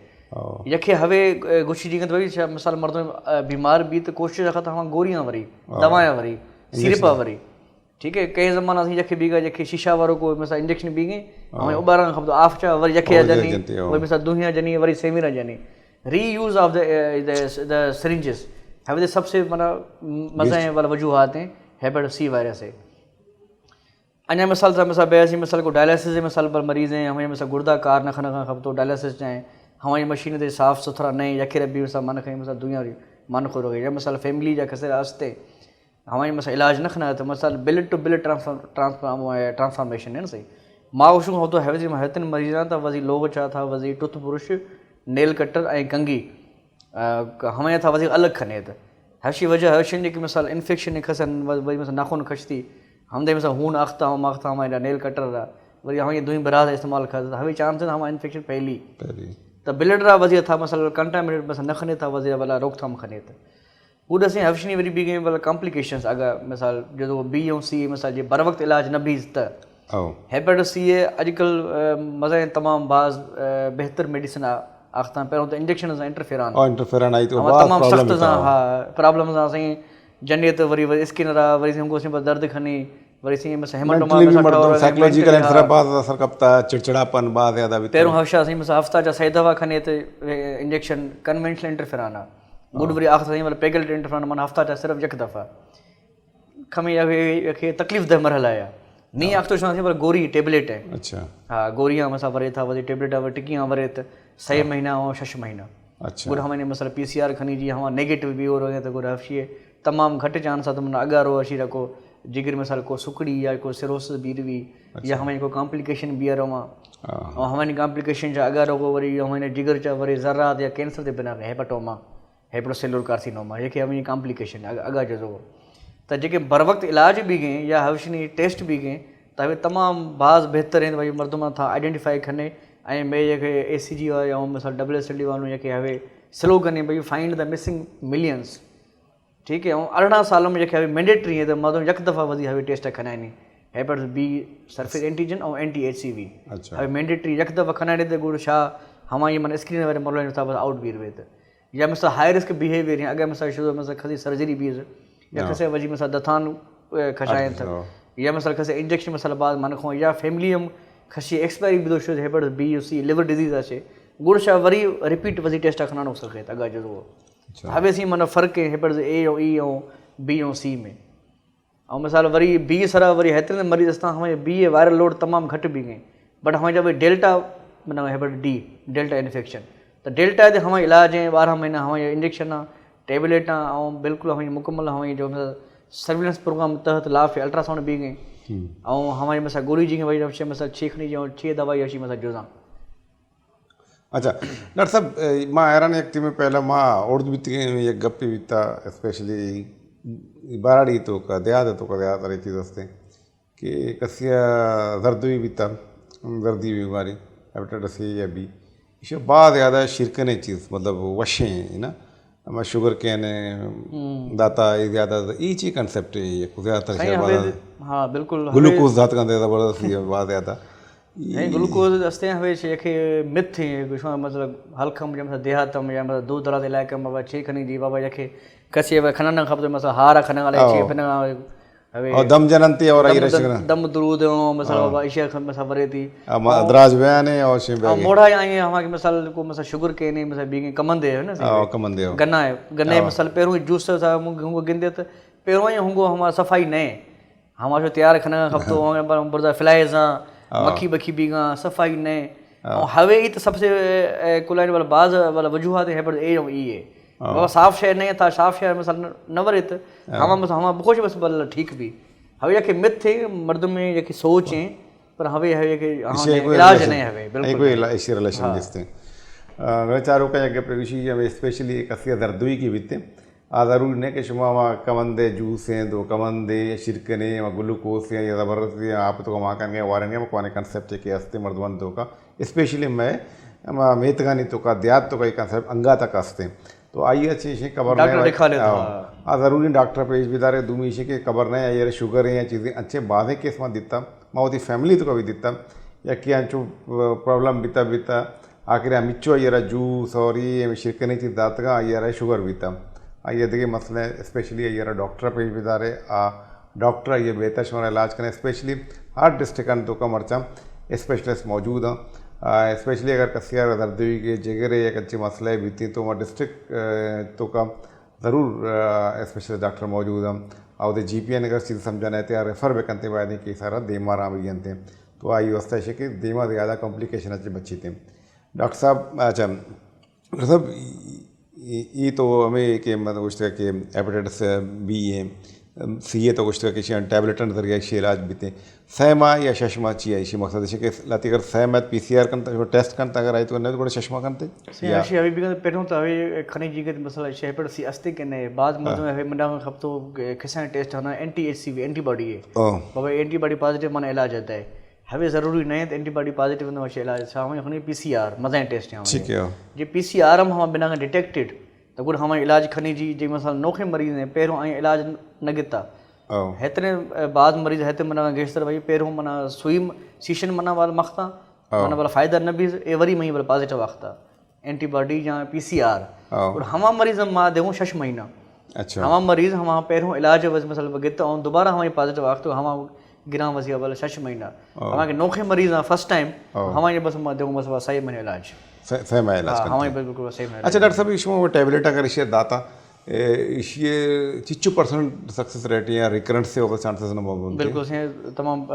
यखे हवे गुशी जी वरी मिसाल मर्द में बीमार भी तो कोशिश रखा हम गोरियां वरी दवायां वरी सिरपा वरी ठीक है कई ज़माना से यखे बीगा यखे शीशा वारो को मिसाल इंजेक्शन भी गई हमें उबारण खपतो आफ चा वरी यखे जनी वरी मिसाल दुनिया जनी वरी सेमिरा जनी रीयूज ऑफ द सिरिंजेस हवे दे सबसे माना मज़े वाला वजूहात हैं हेपेटाइटिस C वायरस है अञा मिसाल था मिसाल बेसी मिसाल को डायलिसिस मिसाल पर मरीज़ हैं हमें मिसाल गुर्दा कार न खन खपतो डायलिसिस चाहें हमारी मशीन ते साफ़ सुथरा नए यखे रबी मिसाल मन खई मिसाल दुनिया मन खो रही है मिसाल फैमिली जा खसे रास्ते हमारी मिसाल इलाज न खना तो मिसाल ब्लड टू ब्लड ट्रांसफॉर्मेशन है ना सही माँ उस हो तो हैवे हतन मरीज़ा था वजी लोग चा था वजी टूथ ब्रुश नेल कटर ऐं कंगी हमें था वजी अलग खने तो हर्षी वजह हर्षन की मिसाल इन्फेक्शन खसन वही मिसाल नाखून खचती हमदे मिसाल खून आख्ता हमारा नेल कटर वरी हमारी दुई बराद इस्तेमाल कर हमें चांस है हमारा इन्फेक्शन पहली तो ब्लड रा वजह था मिसाल कंटामिनेट मिसाल न खने था वजह वाला रोकथाम खने तो वो दसें हर्षनी वरी भी गई वाला कॉम्प्लिकेशंस अगर मिसाल जो B और C मिसाल जे बर वक्त इलाज न बीज त हेपेटाइटिस सी अॼुकल्ह मज़ा तमामु बाज़ बहितर मेडिसिन आख़्तां पहिरियों त इंजेक्शन सां इंटरफेरान तमामु सख़्तु सां हा प्रॉब्लम सां साईं जनियत वरी स्किन वारा वरी हुनखां दर्द खनी वरी साईं पहिरियों हफ़्ता साईं हफ़्ता जा 100 दफ़ा खने त इंजेक्शन कन्वेंशनल इंटरफेरान आहे गुड वरी आख़िर साईं वरी पेगल इंटरफेरान माना हफ़्ता जा सिर्फ़ु हिकु दफ़ा खमी खे तकलीफ़ दह मरहला आहे नी अॻितो छा पर गोरी टेबलेट आहे अच्छा हा गोरी असां वरे था वरी टेबलेट वरी टिकी वरे त 6 महीना ऐं 6 महीना गुड हमारे मसल PCR खनी जी हमारा नेगेटिव भी हो रहे तो गुड हफ्शिए तमाम घट चांस आहे तुमने अगारो अशी रखो जिगर में साल को सुकड़ी या को सिरोसिस बीरवी या हमारे को कॉम्प्लिकेशन भी रहा और हमारी कॉम्प्लिकेशन जा अगारो को वरी हमारे जिगर जा वरी ज़रात या कैंसर ते बिना हेपेटोमा हेपेटोसेलुलर कार्सिनोमा ये हमारी कॉम्प्लिकेशन अगा जो तो जेके बर वक्त इलाज भी कहें या हवशनी टेस्ट भी कहें तो तमाम बाज़ बेहतर हैं भाई मर्दमा था आइडेंटिफाई खने ऐं ॿिए जेके ACG या मिसाल WSLD वालों जेके हवे स्लो कने भाई फाइंड द मिसिंग मिलियंस ठीक है ऐं 18 साल में जेके हवे मैंडेटरी है तो मर्दों यक दफ़ा वधी हवे टेस्ट खनाइनी हेपेटाइटिस B सरफेस एंटीजन और anti-HCV हवे मैंडेटरी यक दफ़ा खनाइने ते गुड़ छा हमारी मन स्क्रीन वाले मरलो था बस आउट भी रहे तो या मिसाल हाई रिस्क बिहेवियर या अगर मिसाल शुरू मिसाल खसी सर्जरी भी या खसे वजी मिसाल दथान खशाइन था या मिसाल खसे इंजेक्शन मिसाल बाद मन खो या फैमिली खसी एक्सपायरी भी शुरू hepatitis B C liver disease अचे गुड़ छा वरी रिपीट वधी टेस्ट खनानो सके अगा जो हवे सी मन फ़र्क़ु है हेपेटाइटिस A और E और B और C में और मिसाल वरी B सरा वरी हेतिरे मरीज़ असां हमें B वायरल लोड तमामु घटि भी गए बट हमें जब डेल्टा माना हेपेटाइटिस D डेल्टा इन्फेक्शन तो डेल्टा ते हमें इलाज है 12 महीना हमें इंजेक्शन आहे टेबलेट आहे और बिल्कुल हमें मुकम्मल हमें जो सर्विलेंस प्रोग्राम तहत लाभ अल्ट्रासाउंड भी गए और हमारे मसा गोली जी वही मसा 6 खनी जो 6 दवाई अची मसा जोजा अच्छा डॉक्टर साहब मां हैरान व्यक्ति में पहले मां उर्दू भी ये गप्पी बीता स्पेशली बाराड़ी तो का देहात रही चीज़ हस्ते कि कसिया जर्दी बीता जर्दी बीमारी हेपेटाइटिस A या B इसे बाद ज़्यादा शिरकने चीज़ मतलब वशे है ना मैं शुगर कैन दाता ज़्यादा ये चीज़ कंसेप्ट है ये ज़्यादातर हाँ बिल्कुल ग्लूकोज दात का ज़बरदस्त बाद ज़्यादा नहीं ग्लूकोज अस्ते हवे शेखे मिथ थी कुछ मतलब हल्कम जब देहात में या मतलब दूर दराज इलाके में बाबा 6 खनी जी बाबा जखे कसी खनन खपते मतलब हारा खनन वाले 6 फिन हवे और दम जनंती और आई रशगना दम दरूद मतलब बाबा ईशा मतलब वरे थी अदराज बयान है और शिव मोड़ा आई हमारे मिसाल को मतलब शुगर के नहीं मतलब बीगे कमंदे है ना कमंदे गन्ना है गन्ने मिसाल पेरो जूस सा हुंगो गिंदे त पेरो ही हुंगो हमारा सफाई नहीं हमारा जो तैयार खनन खपतो बुरदा फ्लाइज मक्खी बखी बीगा सफाई नहीं हवे ही तो सबसे कुलाइन वाला बाज वाला वजूहात हेपेटाइटिस A और E है बाबा साफ शहर नहीं था साफ शहर मिसाल न वरे तो हम बुखोश बस बल ठीक भी हवे ये मिथ थे मर्द में ये सोच है पर हवे है कि इलाज नहीं हवे बिल्कुल कोई इसी रिलेशन जिसते चारों का जगह प्रविशी हमें स्पेशली कसिया दर्दुई की बीते ज़रूरी नहीं कि शुमा वहाँ कमंदे जूस हैं दो कमंदे शिरकने वहाँ ग्लूकोज हैं या ज़बरदस्त आप तो वहाँ करेंगे वारेंगे कौन कंसेप्ट है कि हस्ते मर्दवन तो का स्पेशली मैं मेतगानी तो का देहात तो का कंसेप्ट अंगा तक हस्ते तो आइए अच्छी इसे खबर नहीं ज़रूरी डॉक्टर पेश बिदारे दूमी इसे कि खबर नहीं आई शुगर है या चीज़ें अच्छे बाधे केस में दिता मैं वो फैमिली तो कभी दिता या कि अंचू प्रॉब्लम बीता आखिर मिच्चो ये जूस और ये शिरकने चीज़ दात का ये शुगर बीता ये देखिए मसले स्पेशली ये डॉक्टर पेश बिदारे डॉक्टर ये बेहतर शोर इलाज करें स्पेशली हर डिस्ट्रिक्ट तो का मर्चा स्पेशलिस्ट मौजूद हैं स्पेशली अगर कसिया दर्द हुई के जगरे या कच्चे मसले बीती तो वहाँ डिस्ट्रिक्ट तो का ज़रूर स्पेशलिस्ट डॉक्टर मौजूद हैं और GPN अगर चीज़ समझाने थे रेफर भी करते बाद कि सारा देमा राम भी जानते हैं तो आई वस्ता है कि देमा ज़्यादा कॉम्प्लिकेशन अच्छे बच्ची थे डॉक्टर साहब अच्छा डॉक्टर साहब ये तो हमें कि मतलब कुछ तरह के हेपेटाइटिस B है C है तो कुछ तरह के टैबलेटन जरिए इसे इलाज भी थे सहमा या शशमा चाहिए इसी मकसद इसे कि लाती अगर सहमत PCR करता टेस्ट करता अगर आई तो नहीं तो बड़े शशमा करते या अभी भी पेटों तो अभी खनी जी के मसला हेपेटाइटिस C अस्ते के नहीं बाद मतलब है मंडा में खप तो किसान टेस्ट होना anti-HCV एंटीबॉडी है बाबा एंटीबॉडी पॉजिटिव माना इलाज आता है हवे ज़रूरी नहीं तो एंटीबॉडी पॉजिटिव न वशे इलाज सामने खनी PCR मज़ा टेस्ट है ठीक है जे PCR हम बिना डिटेक्टेड तो गुड हमें इलाज खनी जी जे मसाल नोखे मरीज़ हैं पहिरों ऐं इलाज न गिता ओ हेतने बाद मरीज हेते मना गेस्टर भाई पेरों मना सुई सीशन मना वाल मखता मना वाला फायदा न भी ए वरी मही वाला पॉजिटिव आखता एंटीबॉडी या पीसीआर और हमा मरीज मा देखो 6 महीना अच्छा हमा मरीज हमा पेरों इलाज वज मसल बगित और दोबारा हमारी पॉजिटिव आखतो हमा गिरा वसिया वाला 6 महीना हमा के नोखे मरीज फर्स्ट टाइम हमारे बस मा देखो बस सही महीने इलाज सही मैं इलाज करते हमारे बिल्कुल सही महीने अच्छा डॉक्टर साहब इसमें टैबलेट अगर इसे दाता ये 50% सक्सेस रेट या रिकरेंट से होगा चांसेस न बहुत बिल्कुल से तमाम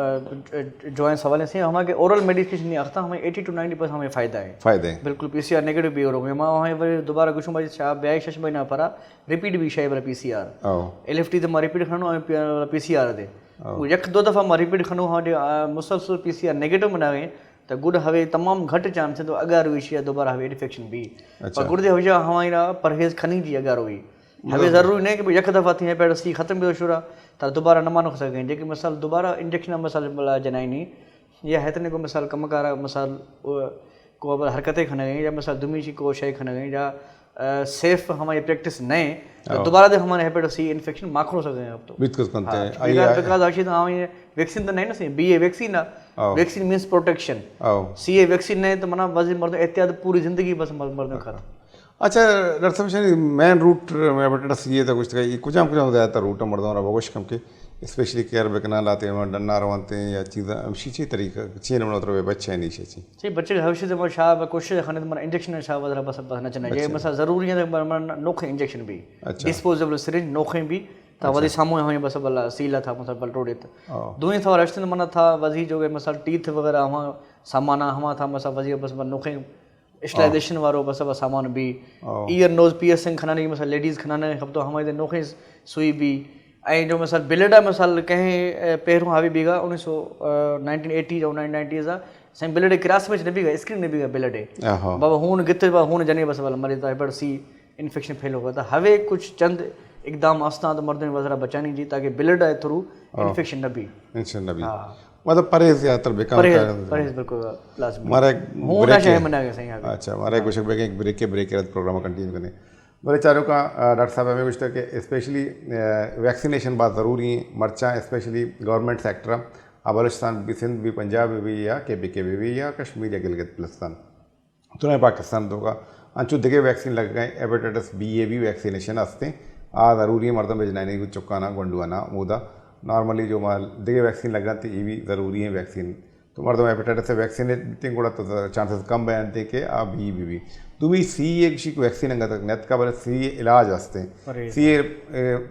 जॉइन सवाल से हमारे ओरल मेडिकेशन नहीं आता हमें 80 to 90% हमें फ़ायदा है फायदे बिल्कुल पीसीआर नेगेटिव भी हो रहा है वहाँ वरी दोबारा कुछ भाई छा ब्याई 6 महीना परा रिपीट भी शइ वाला पीसीआर ओ एलएफटी तो मां रिपीट खणो ऐं पीसीआर ते यक दो दफ़ा मां रिपीट खणो हाँ मुसलसल पीसीआर नेगेटिव मना गए तो गुड हवे तमाम घट चांस है तो अगार हुई शइ दोबारा हवे इन्फेक्शन भी पर गुड दे हुआ हमारा परहेज खनी जी अगार हुई हमें ज़रूरी नहीं कि भाई एक दफ़ा थी पे सी ख़त्म भी शुरू त दोबारा न मानो सकें जेकी मिसाल दोबारा इंजेक्शन मिसाल जनाइनी या हेतने को मिसाल कमकारा मिसाल को हरकतें खन गई या मिसाल दुमी की को शइ खन गई या सेफ हमारी प्रैक्टिस नहीं तो दोबारा दे हमारे हेपेटाइटिस सी इन्फेक्शन माखरो सकें अब तो बिल्कुल करते हैं बिकॉज आशी तो हमें वैक्सीन तो नहीं ना सी बीए वैक्सीन ना vaccine means protection CA vaccine नहीं तो मना वजी मर्द एहतियात पूरी ज़िंदगी बस मर्द खरा अच्छा डॉक्टर साहब मेन रूट में हेपेटाइटिस ये था कुछ ज़्यादातर रूट मर्दों बगोश कम के स्पेशली केयर बेकना लाते हैं डन्ना रवाते हैं या चीज़ शी तरीका छः नंबर उतर बच्चे नहीं ची बच्चे भविष्य से शाह कोशिश खने तो इंजेक्शन शाह वगैरह बस न चना ये मसा ज़रूरी है नोखे इंजेक्शन भी डिस्पोजेबल सिरिंज नोखे भी था वधी सामू हमें बस भला सीला था मसा पलटोड़े दुई था रश्तन मना था वधी जो मसा टीथ वगैरह हम सामान हम था मसा वधी बस नोखे स्टलाइजेशन वारो बस सामान भी ईयर नोज पियर्सिंग खनाने मसा लेडीज़ खनाने खपतो हमारे नोखे सुई भी ऐं जो मिसाल बिलडा मिसाल कहीं पहिरों हावी बीगा 1980 और 1990 जा साईं बिलडे क्रास में न बीगा स्क्रीन न बीगा बिलडे बाबा हून गित हून जने बस वाला मरीज हेपेटाइटिस सी इन्फेक्शन फैल होगा था हवे कुछ चंद एकदम आस्था तो मर्दों वजरा बचानी जी ताकि ब्लड है थ्रू इन्फेक्शन न भी मतलब परहेज यात्रा बेकार परहेज बिल्कुल लाजमी हमारा होना चाहिए मना के सही अच्छा हमारा कुछ ब्रेक के प्रोग्राम कंटिन्यू करने बोले चारों का डॉक्टर साहब हमें पूछता है कि स्पेशली वैक्सीनेशन बहुत ज़रूरी है मर्चा स्पेशली गवर्नमेंट सेक्टर बलूचिस्तान भी सिंध भी पंजाब भी या के भी या कश्मीर या गिलगित बल्तिस्तान तो पाकिस्तान तो का अंचु दिगे वैक्सीन लग गए हेपेटाइटिस बी वैक्सीनेशन हंसते ज़रूरी है मर्दों में जनानी को चुकाना गुंडवाना मुदा नॉर्मली जो दिगे वैक्सीन लगा थी ये भी ज़रूरी है वैक्सीन तो मर्दों हेपेटाइटिस से वैक्सीनेटिंग ಕೂಡ चांसेस कम बयानते के आ भी तुम्ही सी एक वैक्सीन अंगा तक नेत का बल्कि सी इलाज वास्ते सी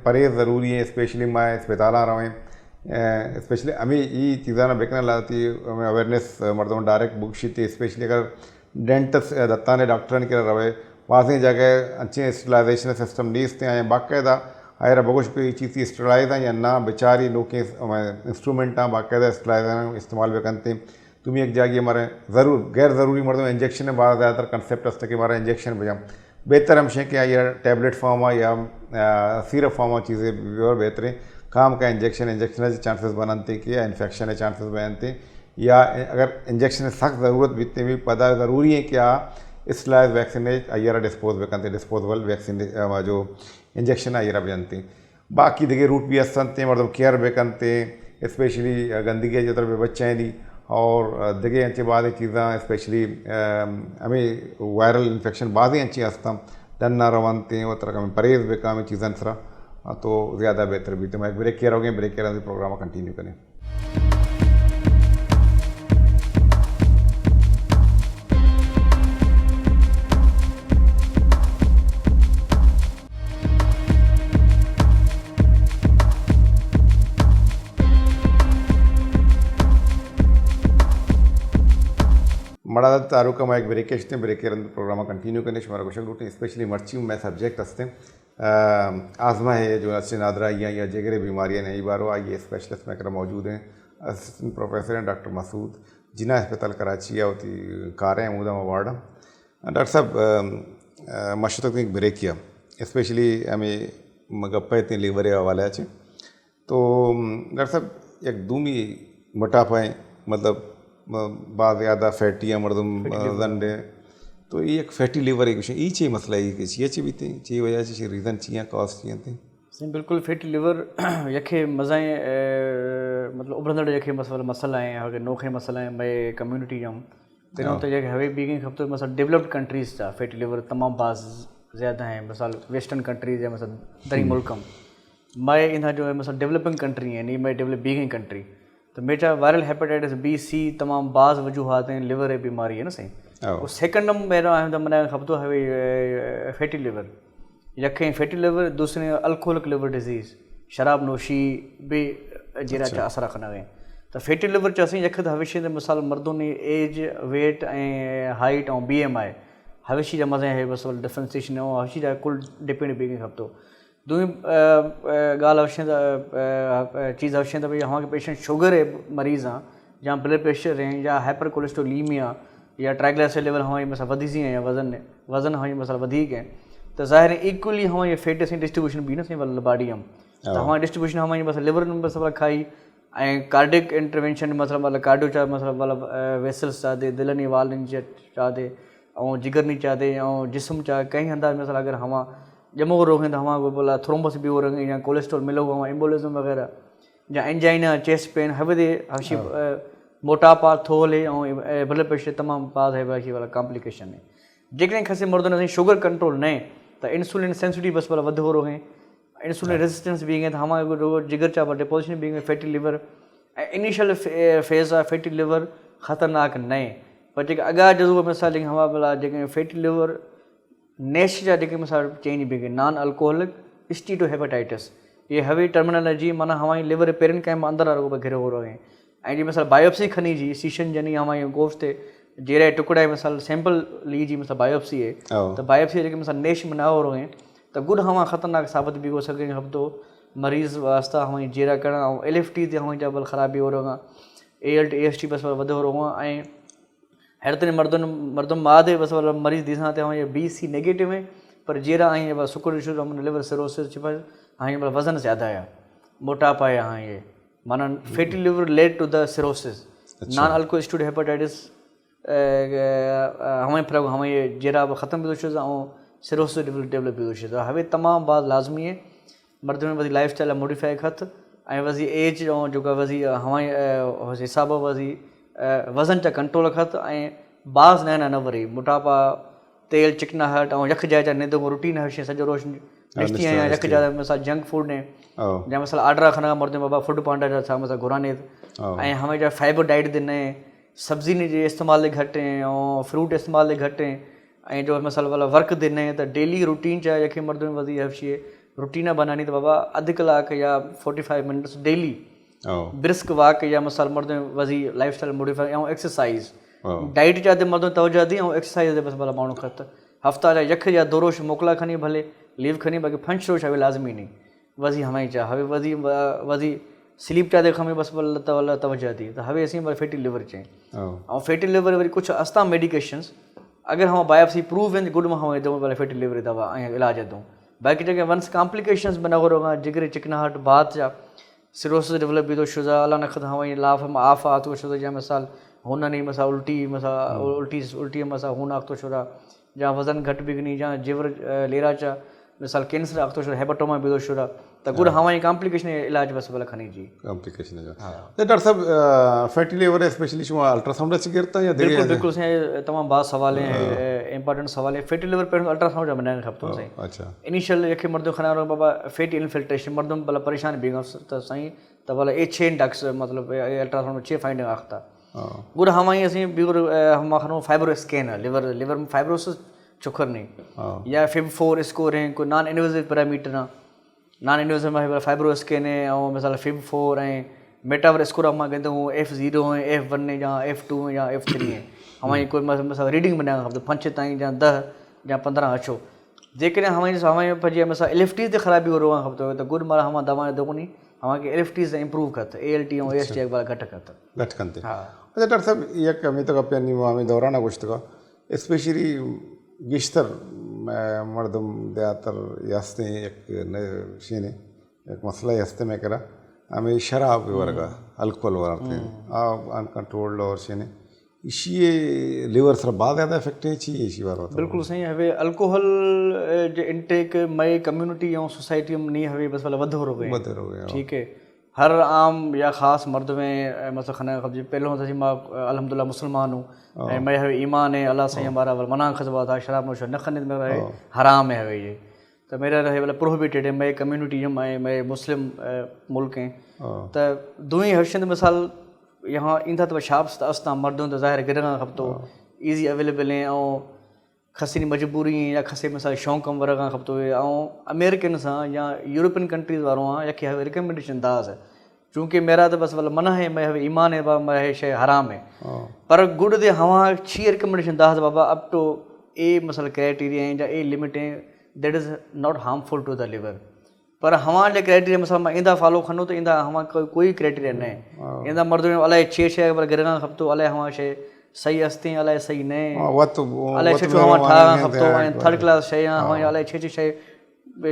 परहेज ज़रूरी है स्पेशली मैं अस्पताल आ रहा हूँ स्पेशली हमें ये चीज़ा ना बेकना लाती हमें अवेयरनेस मर्दों डायरेक्ट बुक शीती स्पेशली अगर डेंटिस्ट दत्ता ने डॉक्टर ने कर रहे वासी जगह अच्छे स्टरलाइजेशन सिस्टम नीसते हैं बाकायदा आयर बगोश पे चीज़ स्टरलाइज या ना बेचारी लोग इंस्ट्रूमेंट बाकायदा स्टरलाइज इस्तेमाल भी करते तुम्हें एक जागी हमारे ज़रूर गैर ज़रूरी मर्दों इंजेक्शन है बाहर ज़्यादातर कंसेप्ट हस्ते कि हमारा इंजेक्शन बजा बेहतर हम शें क्या या टैबलेट फॉर्म या सिरप फॉर्म चीज़ें और बेहतर काम का इंजेक्शन के चांसेस बनाते कि या इन्फेक्शन के चांसेस बनाते या अगर इंजेक्शन सख्त ज़रूरत बीतते भी पता ज़रूरी है क्या इसलाइज वैक्सीन अय्यारा डिस्पोजेबल वैक्सीन जो इंजेक्शन अय्यारा बजनते बाकी दिखे रूट भी हंसते मर्दम केयर बेकनते स्पेशली गंदगी जो तरफ बच्चे हैं और दिगे अच्छे बाद चीज़ा स्पेशली हमें वायरल इन्फेक्शन बाद अच्छी हंसता डन्ना रवानते वो तरह का परहेज बेका में चीज़ा सरा तो ज़्यादा बेहतर भी तो मैं ब्रेक किया रहोगे ब्रेक किया प्रोग्राम कंटिन्यू करें मड़ा तारुका मैं एक ब्रेक प्रोग्राम कंटिन्यू करने हमारा क्वेश्चन रूट स्पेशली मर्ची में सब्जेक्ट हंसते आजमा है जो अच्छे नादरा या जगरे बीमारियाँ नहीं बारो आइए स्पेशलिस्ट में मौजूद हैं असिस्टेंट प्रोफेसर हैं डॉक्टर मसूद जिना अस्पताल कराची होती कार हैं मुदा वार्ड डॉक्टर साहब मशो तक ब्रेक किया स्पेशली हमें गप्पे थे लीवर हवाले अच्छे तो डॉक्टर साहब एक दूमी मोटापा मतलब बाद ज़्यादा फैटी या मर्दम दंडे तो ये एक फैटी लीवर एक विषय ये मसला ये कि चाहिए भी थे चाहिए वजह से रीज़न चाहिए कॉज चाहिए थे सही बिल्कुल फैटी लिवर यखे मज़ाएं मतलब उभरंदड़ यखे मसला आहिनि अगर नोखे मसला आहिनि भई कम्युनिटी जम पहिरों तो ये हवे बीगिंग खपतो मसल डेवलप्ड कंट्रीज़ था फैटी लिवर तमाम बाज़ ज़्यादा हैं मिसाल वेस्टर्न कंट्रीज़ या मसल दरी मुल्कम मैं इन्हा जो है मसल डेवलपिंग कंट्री है नहीं मैं डेवलप बीगिंग कंट्री तो मेरा वायरल हेपेटाइटिस बी सी तमाम बाज़ वजूहात हैं लिवर बीमारी है ना सही और सेकंड नंबर मेरा है तो मैंने खपतो है फैटी लिवर यखें फैटी लिवर दूसरे अल्कोहलिक लिवर डिजीज़ शराब नोशी भी जरा असर रखना है तो फैटी लिवर च असीं यख हवेशी मिसाल मर्दों ने एज वेट ऐं हाइट और BMI हवेशी जा मज़े है बस डिफ्रेंसिएशन ऐं हवेशी जा कुल डिपेंड बीगिंग खपतो दूई ॻाल्हि अवश्य चीज़ अवश्य त भई हमारे पेशेंट शुगर है मरीज़ हाँ या ब्लड प्रेशर हैं या हाइपर कोलेस्ट्रोलीमिया या ट्राइग्लिसराइड लेवल हमारी मसाल वधी सी हैं या वज़न हमारी मसाल वधीक है तो ज़ाहिर है इक्वली हमारी फैट से डिस्ट्रीब्यूशन भी ना सही बॉडी हम तो हमारी डिस्ट्रीब्यूशन हमारी बस लिवर में बस खाई ऐं कार्डिक इंटरवेंशन मतलब कार्डियो चा मतलब वेसल्स चाहते दिलनि वालनि चाहते ऐं जिगर नहीं चाहते ऐं जिस्म चाहे कहीं अंदाज में अगर हवा जमो रोग हैं तो हवा बोला थ्रोम्बस भी हो रहे या कोलेस्ट्रॉल मिलो हवा एम्बोलिज्म वगैरह या एंजाइना चेस्ट पेन हवे हशी मोटापा थोले और ब्लड प्रेशर तमाम बात है बाकी वाला कॉम्प्लिकेशन है जेकॾहिं खसे मर्दनि शुगर कंट्रोल न तो इंसुलिन सेंसिटिव बस वाला वधो रोग इंसुलिन रेजिस्टेंस भी तो हमारे जिगर चा डिपोजिशन भी फैटी लिवर इनिशियल फेज़ आहे फैटी लिवर ख़तरनाक न पर जेके अॻा जो मिसाल हवा भला जेके फैटी लिवर नेश जा जेके मिसाल चेंज भी नॉन अल्कोहलिक स्टीटो हेपेटाइटिस ये हवी टर्मिनोलॉजी माना हमारी लिवर पेरन कैम अंदर आ घिरे हो रहे हैं जी मिसाल बायोप्सी खनी जी सीशन जनी हमारे गोश्त जेरे टुकड़ा मिसाल सैंपल ली जी मिसाल बायोप्सी है तो बायोप्सी जेके मिसाल नेश में ना हो रहे हैं तो गुड हवा ख़तरनाक साबित भी हो सके हफ्तो मरीज़ वास्ता हमारी जेरा करना LFT ते हमारी जबल ख़राबी हो रहा ALT AST बस वधो हो रहा ऐं हर मर्दन मादे बस वाला मरीज़ दिसां ते हमारे BC नेगेटिव है पर जेरा आई बस शुक्र हम लिवर सिरोसिस हाँ ये वज़न ज़्यादा है मोटापा है हाँ ये माना fatty liver lead to the cirrhosis non alcoholic hepatitis हमें फर्क हमें ये जेरा ख़त्म भी तो सिरोसिस डेवलप भी तो हवे तमाम बात लाजमी है मर्द में वही लाइफ स्टाइल मॉडिफाई खत ऐं वज़ी एज जो वज़ी हमारे हिसाब वज़ी वज़न चा कंट्रोल खत ऐं बाज़ न वरी मोटापा तेल चिकनाहट और यख जाए निंद रूटीन हर शइ सॼो रोज़ ॾिसती आहियां यख जा मिसाल जंक फूड ने या मिसाल ऑर्डर रखना मर्द बाबा फूड पांडा जा छा मिसाल घुराने ऐं हमें जा फाइबर डाइट दिन सब्जी जे इस्तेमाल घटि हैं और फ्रूट इस्तेमाल घटि हैं ऐं जो मिसाल वाला वर्क दिन तो डेली रूटीन चाहे यखे मर्द में वधी हर शइ रूटीन बनानी तो बाबा अधु कलाक या 45 मिनट्स डेली ब्रिस्क वॉक या मिसाल मर्द में वधी लाइफ स्टाइल मॉडिफाई और एक्सरसाइज डाइट चाहते मर्द तवजा दी और एक्सरसाइज बस भला माण्हू खत हफ़्ता जा यख या दोरोश मोकला खनी भले लीव खनी बाक़ी फंच रोश हवे लाज़मी नहीं वज़ी हमारी चाह हवे वज़ी स्लीप चाहते हमें बस वाला तवजा दी तो हवे असीं फैटी लिवर चें और फैटी लिवर वरी कुछ अस्ता मेडिकेशंस अगर हम बायोप्सी प्रूव हैं गुड में हम दो फैटी लिवर दवा इलाज दूँ बाक़ी जेके वंस कॉम्प्लिकेशंस बना हो रहा जिगर चिकनाहट बात जा सिरोसिस डेवलप भी तो शुजा अल्लाह न खद हवाई लाफ हम आफ आ तो शुजा या मिसाल हुन नहीं मसा उल्टी मसा हुन आख़्तो शुरा या वज़न घट भी नहीं या जिवर लेरा चा मिसाल कैंसर आख़्तो शुरा हेपेटोमा भी तो शुरा तो गुड हवाई कॉम्प्लिकेशन इलाज बस भला खनी जी कॉम्प्लिकेशन है तो डॉक्टर साहब फैटी लिवर स्पेशली शुमा अल्ट्रासाउंड से गिरता है या बिल्कुल बिल्कुल से तमाम बात सवाल हैं इंपॉर्टेंट सवाल है फैटी लिवर पर अल्ट्रासाउंड जा बनाने खपतो सही अच्छा इनिशियल यखे मर्दों खना रहो बाबा फैटी इन्फिल्ट्रेशन मर्दों भला परेशान भी तो सही तो भला ये 6 डक्स मतलब अल्ट्रासाउंड में 6 फाइंडिंग आखता गुड हमारी असीं बिगुर हम खनो फाइब्रो स्कैन है लिवर में फाइब्रोसिस चुखर नहीं या FIB4 स्कोर हैं कोई नॉन इन्वेजिव पैरामीटर ना नॉन इन्वेजिव में फाइब्रो स्कैन है और मिसाल FIB4 हैं मेटावर स्कोर हम कहते हैं F0 है F1 है या F2 है या F3 है हमारी कोई मिसाल रीडिंग बना खपे 5 ताईं या 10 या 15 अचो जेकॾहिं हमारी भॼी मिसाल LFT ते ख़राबी हो रहा खपे तो गुड मारा हम दवा दोनी हमारे LFT से इम्प्रूव खत ALT और AST घट खत घट कंते अच्छा डॉक्टर साहब एक मी तो कप्यानी आम्ही दौराना गोष्ट का स्पेशली गिश्तर मर्दम देयातर यास्ते एक शीने एक मसला यास्ते में करा आम्ही शराब वर्गा अल्कोहल वरते अनकंट्रोल्ड और शीने इशिए लिवर सर बाद ज़्यादा इफेक्ट है चाहिए इसी बार होता बिल्कुल सही हवे अल्कोहल जो इंटेक मई कम्युनिटी और सोसाइटी में नहीं हवे बस वाला वध हो गए बदर हो गया ठीक है हर आम या ख़ास मर्द में मतलब खाना खबजी पहलों से मां अल्हम्दुलिल्लाह मुसलमान हूँ मैं हवे ईमान है अल्लाह से हमारा मना खजबा था शराब नोश न खनित में रहे हराम है हवे ये तो मेरा रहे वाला प्रोहिबिटेड है मैं कम्युनिटी हम मैं मुस्लिम मुल्क हैं तो दुई हर्षद मिसाल यहाँ ईंदा तो शाब्स अस्ता मर्दों तो ज़ाहिर गिरगा खप तो ईज़ी अवेलेबल हैं और खसी मजबूरी या खसे मिसाल शौक़ कम वरगा खप तो अमेरिकन सां या यूरोपियन कंट्रीज़ वारों या कि रिकमेंडेशन दास है चूँकि मेरा तो बस वाला मना है मैं ईमान है बाबा मैं शे हराम है पर गुड दे हवा छी रिकमेंडेशन दास बाबा up to a muscle criteria हैं या ए लिमिट हैं that is not harmful to the liver पर हवा जो क्राइटेरिया मिसाल मैं ईंदा फॉलो खनो तो ईंदा हवा कोई क्राइटेरिया न है ईंदा मर्द में अलाए छे शे पर गिरगा खप तो अलाए हवा शे सही अस्ती अलाए सही न अलाए छे हवा ठारा खप तो थर्ड क्लास शे हवा अलाए छे शे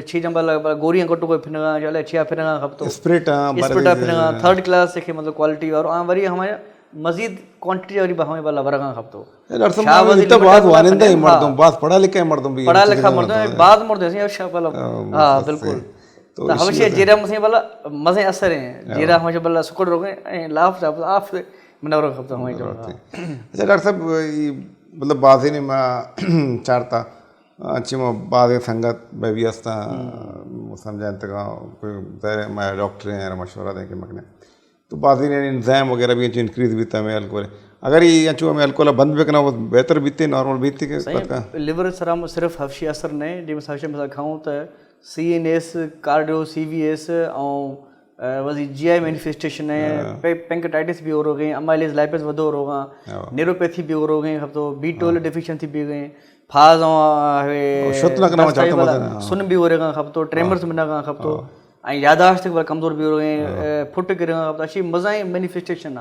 छी जंबल गोरियां कटो कोई फिरगा अलाए छिया फिरगा खप तो स्प्रिटा फिरगा थर्ड क्लास के मतलब क्वालिटी और वरी हमारे मजीद क्वांटिटी वाली हमें वाला वरगा खप तो इतना बात वानिंदा ही मर्दों बात पढ़ा लिखा है मर्दों भी पढ़ा लिखा मर्दों बाद मर्द ऐसे अच्छा वाला हां बिल्कुल तो हमेशा जेरा मसे वाला मजे असर है जेरा हमेशा वाला सुकड़ रोगे लाफ आफ मनवर खप तो हमें जो अच्छा डॉक्टर साहब मतलब बाजी ने मैं चारता अच्छी में बाद संगत में भी हस्ता समझाते का कोई मैं डॉक्टर हैं मशवरा दें कि मकने तो बाजी ने इंजाम वगैरह भी इंक्रीज भी था मैं अल्कोहल अगर ये चूँ मैं अल्कोहल बंद भी करना वो बेहतर बीतते नॉर्मल बीतते के लिवर सराम सिर्फ हफ्शी असर नहीं जिस हफ्शे में खाऊं तो CNS कार्डियो CVS और वही GI मैनिफेस्टेशन है पेंक्रेटाइटिस भी हो गए अमाइलेज लाइपेज वधो हो गए न्यूरोपैथी भी हो गए अब तो B12 डेफिशिएंसी भी गए फाज सुन भी हो रहा खप तो ट्रेमर्स में ना खप तो यादाश्त कमज़ोर भी हो गए फुट गिर अच्छी मज़ा ही मैनिफेस्टेशन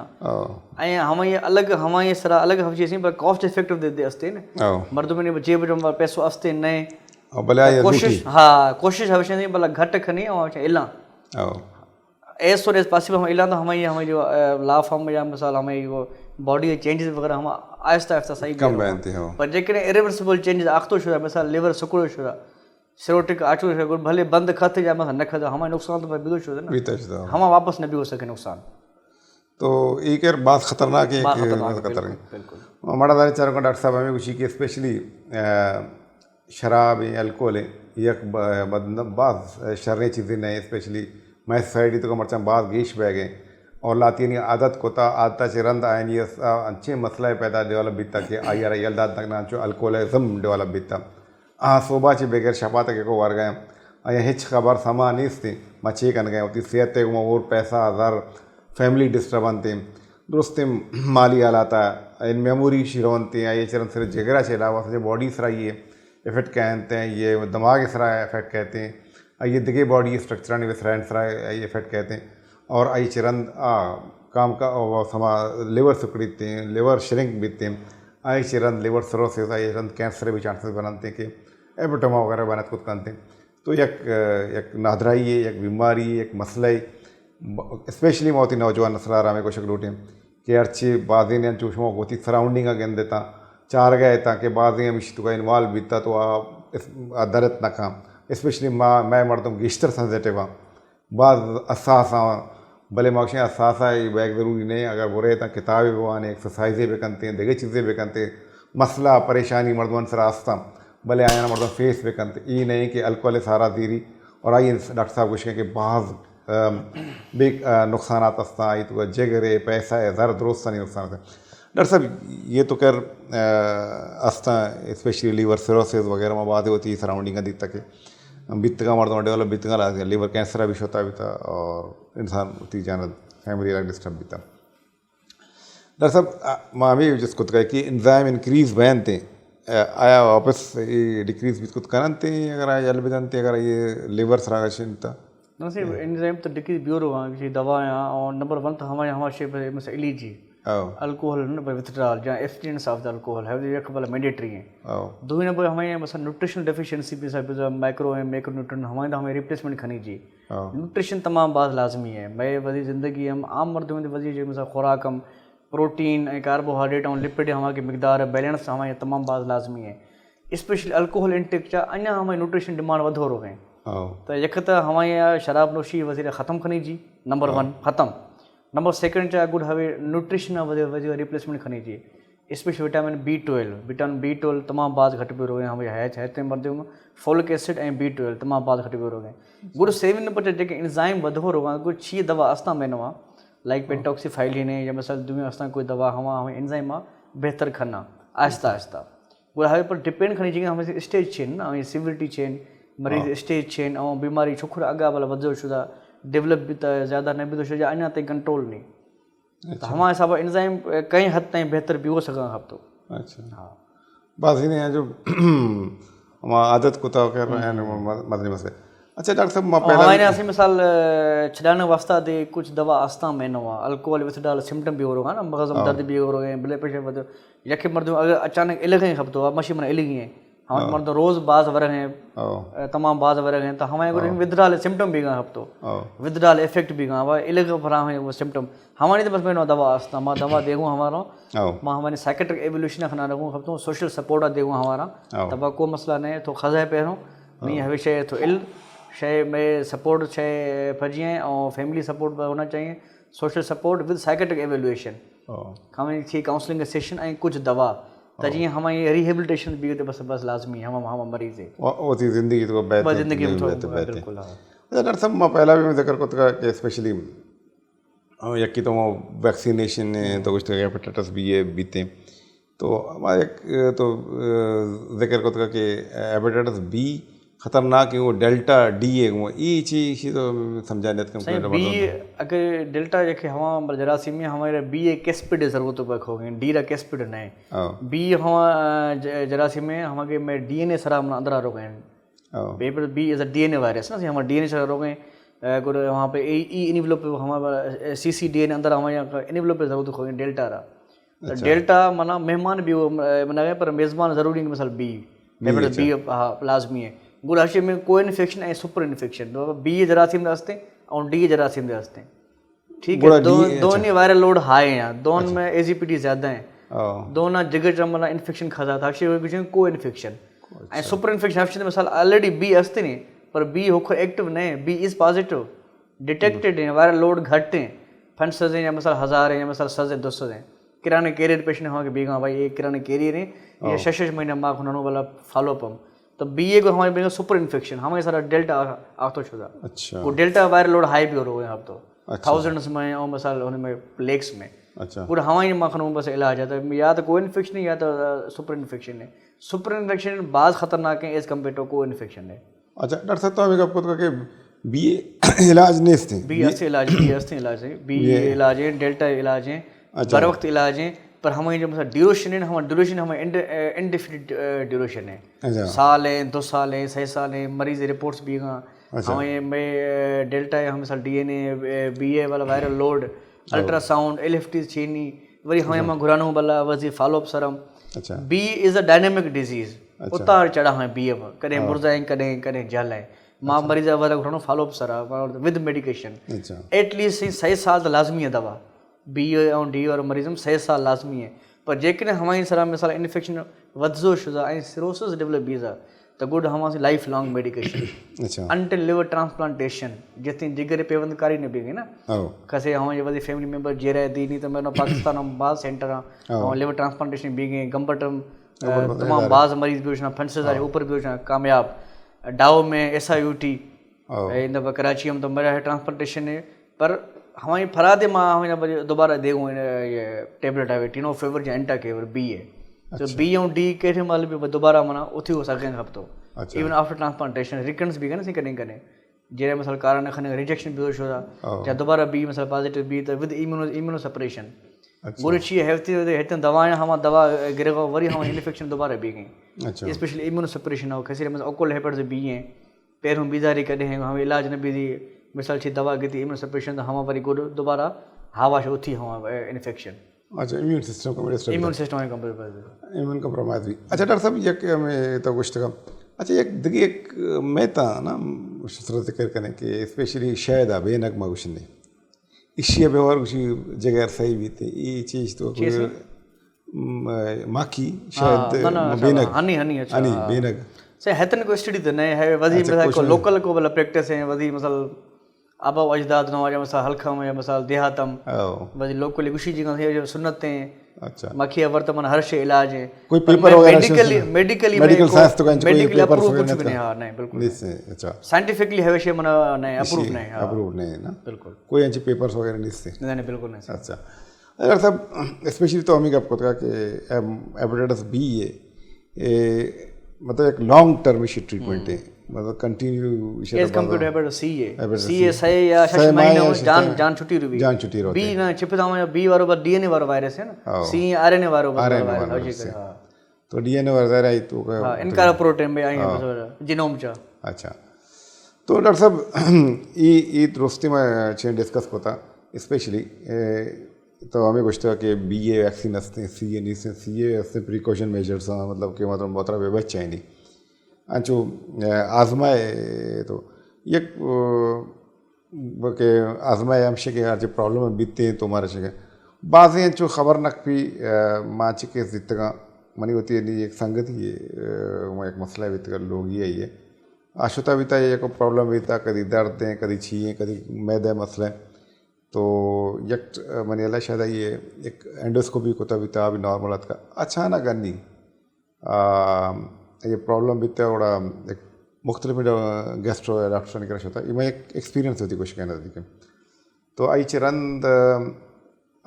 है हम ये अलग हम ये सरा अलग हफ्शे से पर कॉस्ट इफेक्टिव दे अस्ते न मर्द में जेब जो पैसो अस्ते नए कोशिश हाँ कोशिश हमेशा नहीं भला घट खनी और इला एज सोर एज पॉसिबल हम इला तो हमें जो लाफ हम या मिसाल हमें वो बॉडी चेंजेस वगैरह हम आहिस्ता आहिस्ता सही कम बनते हो पर जेकॾहिं इरिवर्सिबल चेंजेस आख़्तो शुरू मिसाल लिवर सुकड़ो शुरू सिरोटिक आचो शुरू भले बंद खत या मसा न खत हमें नुकसान तो बिगो शुरू न हम वापस न भी हो सके नुकसान तो एक यार बात खतरनाक है खतरनाक हमारा दानी चारों का डॉक्टर साहब हमें उसी की स्पेशली शराब अल्कोहल यक बाज़ शर्री चीज़ें नहीं स्पेशली मैं सोसाइटी तो मरचा बाज़ गेश बह गए और लाती नहीं आदत कोता आदत से रंद आए नहीं अच्छे मसला पैदा डेवलप बीता कि आई यार यलदाद तक ना चो अल्कोहलिज्म डेवलप बीता सोबा चे बगैर शपा तक को वार गए अँ हिच खबर समा नहीं थी मैं चे कन गए उतनी सेहत और पैसा हज़ार फैमिली डिस्टर्बन थी दुरुस्त माली हालात इन मेमोरी शिरोन थी ये चरण सिर्फ जिगरा से अलावा सॼे बॉडी सरा ये इफेक्ट कहते हैं ये दिमाग सरा इफेक्ट कहते हैं ये दिगे बॉडी स्ट्रक्चर विसराइन सरा ये इफेक्ट कहते हैं और आई चिरंद काम का समा लिवर सुकड़ीते हैं लिवर श्रिंक बीतते हैं आई चिरंद लिवर सरोसिस आई चिरंद कैंसर भी चांसेस बनते हैं कि एपिटोमा वगैरह बनत कुछ करते हैं तो एक नादराई है एक बीमारी एक मसला स्पेशली मौती नौजवान नस्ल में कुछ लूटें कि अर्ची बाजी ने चूषमों को सराउंडिंग अगेन देता चार गए ताकि बाजी मिश तो इन्वॉल्व बीता तो दरत न खा स्पेशली मैं मर्दम गिश्तर सेंसिटिव बाज़ असास भले माशे असास बैग ज़रूरी नहीं अगर बुरे तो किताबें भी आने एक्सरसाइजें भी करते हैं दिगे चीज़ें भी करते मसला परेशानी मर्दवन से रास्ता भले आया ना मर्दन फेस भी करते ये नहीं कि अल्कोहल सारा दीरी और आइए डॉक्टर साहब कुछ कि बाज़ बे नुकसान अस्ता आई तो जगरे पैसा है ज़र दुरुस्त नहीं नुकसान डॉक्टर साहब ये तो कर अस्ता स्पेशली लीवर सिरोसिस वगैरह में बात होती है सराउंडिंग दी तक बित्त का मर्द डेवलप बित्त का लीवर कैंसर भी होता भी था और इंसान उतनी जाना फैमिली लाइफ डिस्टर्ब भी था डॉक्टर साहब माँ भी जिस खुद का कि इंजाइम इंक्रीज बहन थे आया वापस ये डिक्रीज भी खुद करते अगर आया जल भी जानते अगर ये लीवर सरा था न सिर्फ एंजाइम तो डिक्रीज ब्यूरो किसी दवा यहाँ और नंबर 1 तो हमारे शेप में इलीजी अल्कोहल न विथड्रॉल या एब्सटेंस ऑफ द अल्कोहल है ये खबर मैंडेटरी है दो नंबर हमें मतलब न्यूट्रिशनल डेफिशिएंसी भी सब माइक्रो है मैक्रो न्यूट्रिएंट हमें रिप्लेसमेंट खनी जी न्यूट्रिशन तमाम बात लाजमी है मैं वही ज़िंदगी हम आम मर्द में वजी जो मतलब खुराक हम प्रोटीन ऐं कार्बोहाइड्रेट ऐं लिपिड हमारे मक़दार बैलेंस हमारे तमाम बात लाज़मी है। स्पेशली अल्कोहल इंटेक जा अञा हमारे न्यूट्रिशन डिमांड वधो रहे हैं। तो यक तो हमारे शराब नोशी वज़ीर ख़त्म खनी जी, नंबर 1 ख़त्म। नंबर 2 चा गुड हवे न्यूट्रिशन वज़ीर रिप्लेसमेंट खनी जी। स्पेशली विटामिन B12 तमाम बात घट पे रहे हैं हमें है मर्दम फोलिक एसिड एंड B12 तमाम बात घट पे रहे हैं। गुड 7 नंबर जो एंजाइम वधो रहे हैं कुछ 6 दवा अस्ता में नवा लाइक पेंटॉक्सीफाइलिन या मिसाल दुनिया अस्ता कोई दवा हमें एंजाइम बेहतर खना आहिस्ता आहिस्ता गुड हवे पर डिपेंड खनी जी हमें स्टेज चेन ना सिविलिटी चेन मरीज स्टेज चेन और बीमारी छोकर अगा वाला वधो शुदा डेवलप भी तो ज़्यादा न भी तो शुदा अञा ताईं कंट्रोल नहीं। तो हमारे हिसाब एंजाइम कई हद ताईं बेहतर भी हो सका हफ्तो। अच्छा हाँ बस इन्हें जो हम आदत को तो कर रहे हैं मदनी मसले। अच्छा डॉक्टर साहब मैं पहले हमारे यहाँ मिसाल छड़ाने वास्ता दे कुछ दवा आस्ता में नवा अल्कोहल विथड्रॉल सिम्टम भी हो रहा है ना मगज़ में दर्द भी हो रहा है ब्लड प्रेशर वधो यके मर्द अगर अचानक इलग ही खपतो है मशी मन इलगी है हमारे मर्द रोज़ बाज वरग हैं तमाम बाज वरग हैं तो हमारे विथड्रॉल सिम्टम भी गए हफ्तो विथड्रॉल इफेक्ट भी गए वह इलग भरा है वो सिम्टम हमारी तो बस मैं दवा आस्ता माँ दवा देगूँ हमारा माँ हमारे साइकेट्रिक एवोल्यूशन खाना रखूँ हफ्तों सोशल सपोर्ट देगूँ हमारा तब कोई मसला नहीं तो खज़ा पहिरों नहीं हमेशा तो इल शे में सपोर्ट शे फजिए और फैमिली सपोर्ट होना चाहिए social support with psychiatric evaluation हमें थी काउंसलिंग सेशन ऐं कुछ दवा तो जी हमारी रिहेबिलिटेशन भी तो बस लाजमी हम मरीज़ है वो थी ज़िंदगी तो बेहतर ज़िंदगी में बिल्कुल। डॉक्टर साहब मैं पहला भी मैं जिक्र करता कि स्पेशली यकी तो वो वैक्सीनेशन तो कुछ हेपेटाइटिस बी ये बीते तो हमारे तो जिक्र करता कि हेपेटाइटिस बी खतरनाक है वो डेल्टा डी है वो ये चीज़ तो समझा नहीं बी अगर डेल्टा जैसे हवा जरासीम में हमारे बी ए कैस्पिड ज़रूरत पर खो गए डी रा कैस्पिड नहीं बी हवा जरासीम में हमारे में DNA सरा मन अंदर रो गए पेपर B is a DNA virus ना हमारे DNA सरा रो गए गुड वहाँ पे ई इनिवलोप हमारा CCDNA अंदर हमारे इनिवलोप ज़रूरत खो गए डेल्टा रा डेल्टा मना मेहमान भी मना पर मेज़बान ज़रूरी मिसाल बी बी लाजमी है गुड हर्षे में को इन्फेक्शन है सुपर इन्फेक्शन बी जरासीम रास्ते और डी जरासीम रास्ते ठीक है दोनों वायरल लोड हाई हैं दोनों में AGPT ज़्यादा हैं दोनों जगह जमना इन्फेक्शन खा था हर्षे को इन्फेक्शन एंड सुपर इन्फेक्शन हर्षे मिसाल ऑलरेडी बी अस्ते नहीं पर बी होकर एक्टिव नहीं बी इज़ पॉजिटिव डिटेक्टेड है वायरल लोड घट हैं फंड सजें या मिसाल 1000 है या मिसाल 100-200 हैं किराने कैरियर पेशेंट हाँ कि बी भाई ये किराने कैरियर है ये 6 महीने माँ खुनानो वाला फॉलोअप हम तो BA को हमारे बेगा सुपर इन्फेक्शन हमारे सारा डेल्टा आतो शुदा अच्छा वो डेल्टा वायरल लोड हाई भी हो रहा है अब तो थाउजेंड्स में और मिसाल उनमें लेक्स में अच्छा पूरा हमारे माखनों बस इलाज आता है या तो कोई इन्फेक्शन है या तो सुपर इन्फेक्शन है सुपर इन्फेक्शन बाज खतरनाक है एज कम्पेयर टू को इन्फेक्शन है। अच्छा डॉक्टर साहब तो हमें आपको तो कि BA इलाज नहीं थे बी इलाज है बी इलाज है डेल्टा इलाज है बर वक्त इलाज है पर हमारे जो मतलब ड्यूरेशन है हमारा ड्यूरेशन हमारे इनडेफिनिट ड्यूरेशन है साल है 2 साल है 6 साल है मरीज रिपोर्ट्स भी हमारे में डेल्टा है हमें DNA BA वाला वायरल लोड अल्ट्रासाउंड LFT चीनी वरी हमें घुरानो वाला वजी फॉलोअप सरम B is a dynamic disease उतार चढ़ा है बी पर कदें मुरझाएं कदें जल है माँ मरीज वाला घुरानो फॉलोअप सरा विद मेडिकेशन एटलीस्ट 6 साल तो लाजमी है दवा बी और डी और मरीज़ में 6 साल लाजमी है पर जेकॾहिं हमारी सरा मिसाल इन्फेक्शन वधो शुदा ऐं सिरोसिस डेवलप भी तो गुड हमारी life long medication until liver transplantation जितनी जिगर पेवंदकारी ने भी गई ना कैसे हमारे वही फैमिली मेंबर जेरे दी नहीं तो मैं पाकिस्तान में बाज़ सेंटर और लिवर ट्रांसप्लांटेशन भी गई गम्बटम तमाम बाज़ मरीज भी वचना फंड्स ऊपर भी वचना कामयाब डाओ में SIUT इन कराची में तो मेरा ट्रांसप्लांटेशन है पर हमारी फरादे माँ हमें दोबारा देगूँ ये टेबलेट आवे टीनो फेवर या एंटा केवर बी है तो बी और डी कहीं माल भी दोबारा मना उथी हो सकें हफ्तों इवन आफ्टर ट्रांसप्लांटेशन रिकन्स भी करें करें जेरे मिसाल कारण खने रिजेक्शन भी हो शुदा या दोबारा बी मिसाल पॉजिटिव बी तो विद इम्यूनो सेपरेशन बुरी चीज़ हेल्थ दवाएं हम दवा गिरे वरी हम इन्फेक्शन दोबारा भी गई स्पेशली इम्यूनो सेपरेशन हो कैसे मिसाल ओकोल हेपेटाइटिस बी हैं पैरों बीजारी करें हम इलाज न भी दी मिसाल छी दवा की इम्यूनो सेपरेशन तो हम वरी गुड दोबारा हवा से उथी हम इन्फेक्शन अच्छा इम्यून सिस्टम कम्प्रोमाइज भी। अच्छा डॉक्टर साहब ये मैं तो कुछ तक अच्छा एक मैं था ना जिक्र करें कि स्पेशली शायद बेनक मगुशन इशिया व्यवहार कुछ जगह सही भी थे ये चीज़ तो माखी शायद बेनग हनी हनी अच्छा हनी बेनग से हेतन को स्टडी तो नहीं है वधी मतलब को लोकल को वाला प्रैक्टिस है वधी मसल आबा अजदाद नो या मसल हलखम या मसल देहातम वधी लोकल गुशी जी का सुन्नतें अच्छा मखी वर्तमान हर शे इलाज है कोई पेपर वगैरह मेडिकली मेडिकल साइंस तो कहीं कोई पेपर कुछ भी नहीं हां नहीं बिल्कुल नहीं अच्छा साइंटिफिकली है शे मना नहीं अप्रूव नहीं है ना बिल्कुल कोई ऐसे पेपर्स वगैरह नहीं से नहीं बिल्कुल नहीं अच्छा अगर सब स्पेशली तो हमें आपको कहा कि हेपेटाइटिस बी है मतलब एक लॉन्ग टर्म इशू ट्रीटमेंट है मतलब continue as compared hepatitis C है सही या 6 महीने में जान छुट्टी रही बी ना चिपदा में बी वारो बस डीएनए वारो वायरस है ना सी आरएनए वारो वायरस तो डीएनए वारो आई तो हां इनका प्रोटीन में आई जीनोम चा अच्छा तो डॉक्टर साहब ये दोस्ती में चें डिस्कस होता स्पेशली तो हमें कुछ था कि बी ए वैक्सीन हंसते हैं सी ए नहीं से सी ए हंसते प्रिकॉशन मेजर्स मतलब कि मतलब बहुत तरह बच चाहिए अंचो आजमाए तो ये के आजमाए हमसे के आज प्रॉब्लम में बीतते हैं तो हमारे से बाज़ अंचो खबर नक भी माची के जितना मनी होती है नहीं एक संगति है एक मसला बीतगा लोग ये है आशुता बीता ये को प्रॉब्लम बीता कभी दर्द हैं कभी छीए कभी मैदे मसले तो यक मनीला शायद ये एक एंडोस्कोपी को तभी था अभी नॉर्मल का अचानक अन्नी ये प्रॉब्लम भी था बड़ा एक मुख्तलिफ गैस्ट्रो डॉक्टर निकल होता है ये एक एक्सपीरियंस होती कुछ कहना थी तो आई चरंद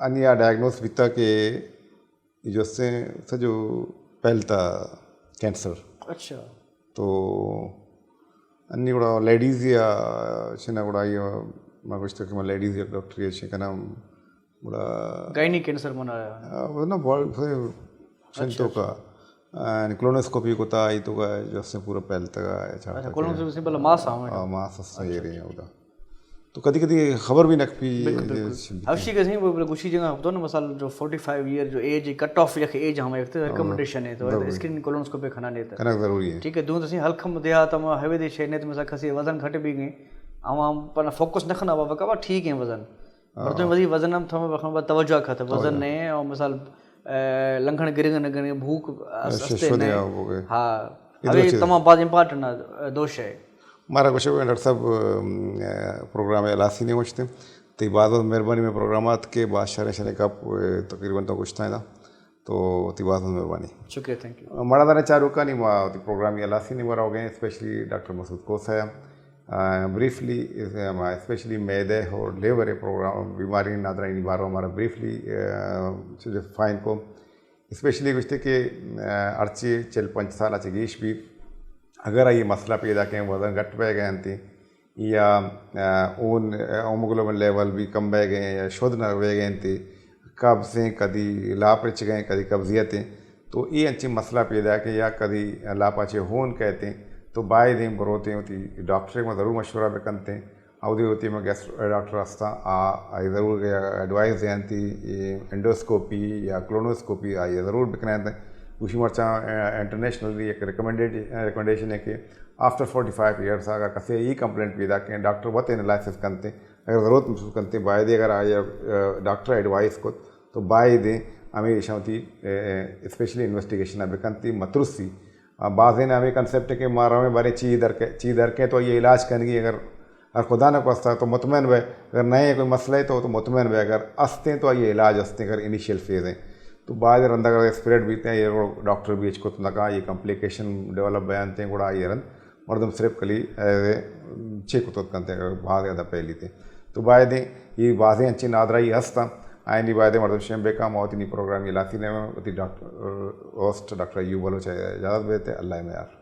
अन्य डायग्नोस बीता के जो से जो पहलता कैंसर अच्छा तो अन्य बड़ा लेडीज़ या छिना बड़ा ये मैं कुछ तो कि मैं लेडीज़ या डॉक्टर ये का नाम बड़ा गायनी कैंसर मनाया वो ना बहुत चिंतों का क्लोनोस्कोपी को था ये तो का जो से पूरा पहलता का अच्छा क्लोनोस्कोपी से पहले मास आवे मास सही रही है उधर तो कभी कभी खबर भी नक भी अवश्य कहीं वो कुछ जगह होता ना मसाल जो 45 ईयर जो एज कट ऑफ या एज हम एक रिकमेंडेशन है तो स्क्रीन कोलोनोस्कोपी खाना नहीं था करना जरूरी है ठीक है दूं तो हल्कम दिया तम हवे दे छे ने तो मसा खसी वजन घट भी गई हम पर फोकस न खना बाबा का ठीक है वजन पर तो वही वजन हम थम बखम तवज्जो खत वजन ने और मसाल लंघण गिरगन गने भूख अस्ते ने हां अभी तमाम बात इंपॉर्टेंट दोष है मारा कुछ डॉक्टर साहब प्रोग्राम एलासी नहीं पहुँचते तो बाद मेहरबानी में प्रोग्रामात के बाद शरे का तकरीबन तो कुछ था तो बाद मेहरबानी शुक्रिया थैंक यू मड़ा दाने चार रुका नहीं वहाँ प्रोग्राम एलासी नहीं मरा हो गए स्पेशली डॉक्टर मसूद कोसा ब्रीफली स्पेशली मैदे और लेवर प्रोग्राम बीमारी नादरा निभारो हमारा ब्रीफली फाइन को स्पेशली कुछ थे कि अर्ची चल 5 साल अच्छे गीश भी अगर ये मसला पैदा करें वजन घट पे गए थी या ऊन होमोग्लोबिन लेवल भी कम बह गए या शुद्ध न बह गए थे कब्ज़ें कभी लापच गए कभी कब्जियतें तो ये अच्छी मसला पैदा के या कभी लापाचे होन कहते हैं तो बाय दिन बरोते होती डॉक्टर में ज़रूर मशवरा भी करते हैं अवधि होती मैं गैस डॉक्टर रास्ता ज़रूर एडवाइस दें थी एंडोस्कोपी या क्लोनोस्कोपी ये ज़रूर बिकना थे उसी मर्चा इंटरनेशनली एक रिकमेंडेशन है कि आफ्टर 45 ईयर्स अगर कसे ये कंप्लेंट पैदा करें डॉक्टर बहुत एनालिसिस करते अगर ज़रूरत महसूस करते बाय दे अगर आए डॉक्टर एडवाइस को तो बाय दें हमें होती स्पेशली इन्वेस्टिगेशन अभी करती मतरुसी बाज़ ने हमें कंसेप्ट है कि मारा में बारे ची दर के तो ये इलाज करेंगी अगर खुदा न कोस्ता तो मुतमैन वे अगर नए कोई मसला है तो मुतमैन वे अगर अस्ते तो ये इलाज अस्ते अगर इनिशियल फेज़ हैं तो बाद रंदा अगर स्प्रेड बीते हैं ये डॉक्टर भी को तो ये कॉम्प्लिकेशन डेवलप बयान थे गुड़ा ये रन मर्दम सिर्फ कली चेक तो करते अगर बहुत ज़्यादा पहली थे तो बाद ये बाज़ें अच्छी नादरा ही हंसता आइंदी बाद मर्दम शेम बेका मौत प्रोग्राम इलाकी ने डॉक्टर होस्ट डॉक्टर अयूब वालों चाहे इजाज़त बेते अल्लाह में यार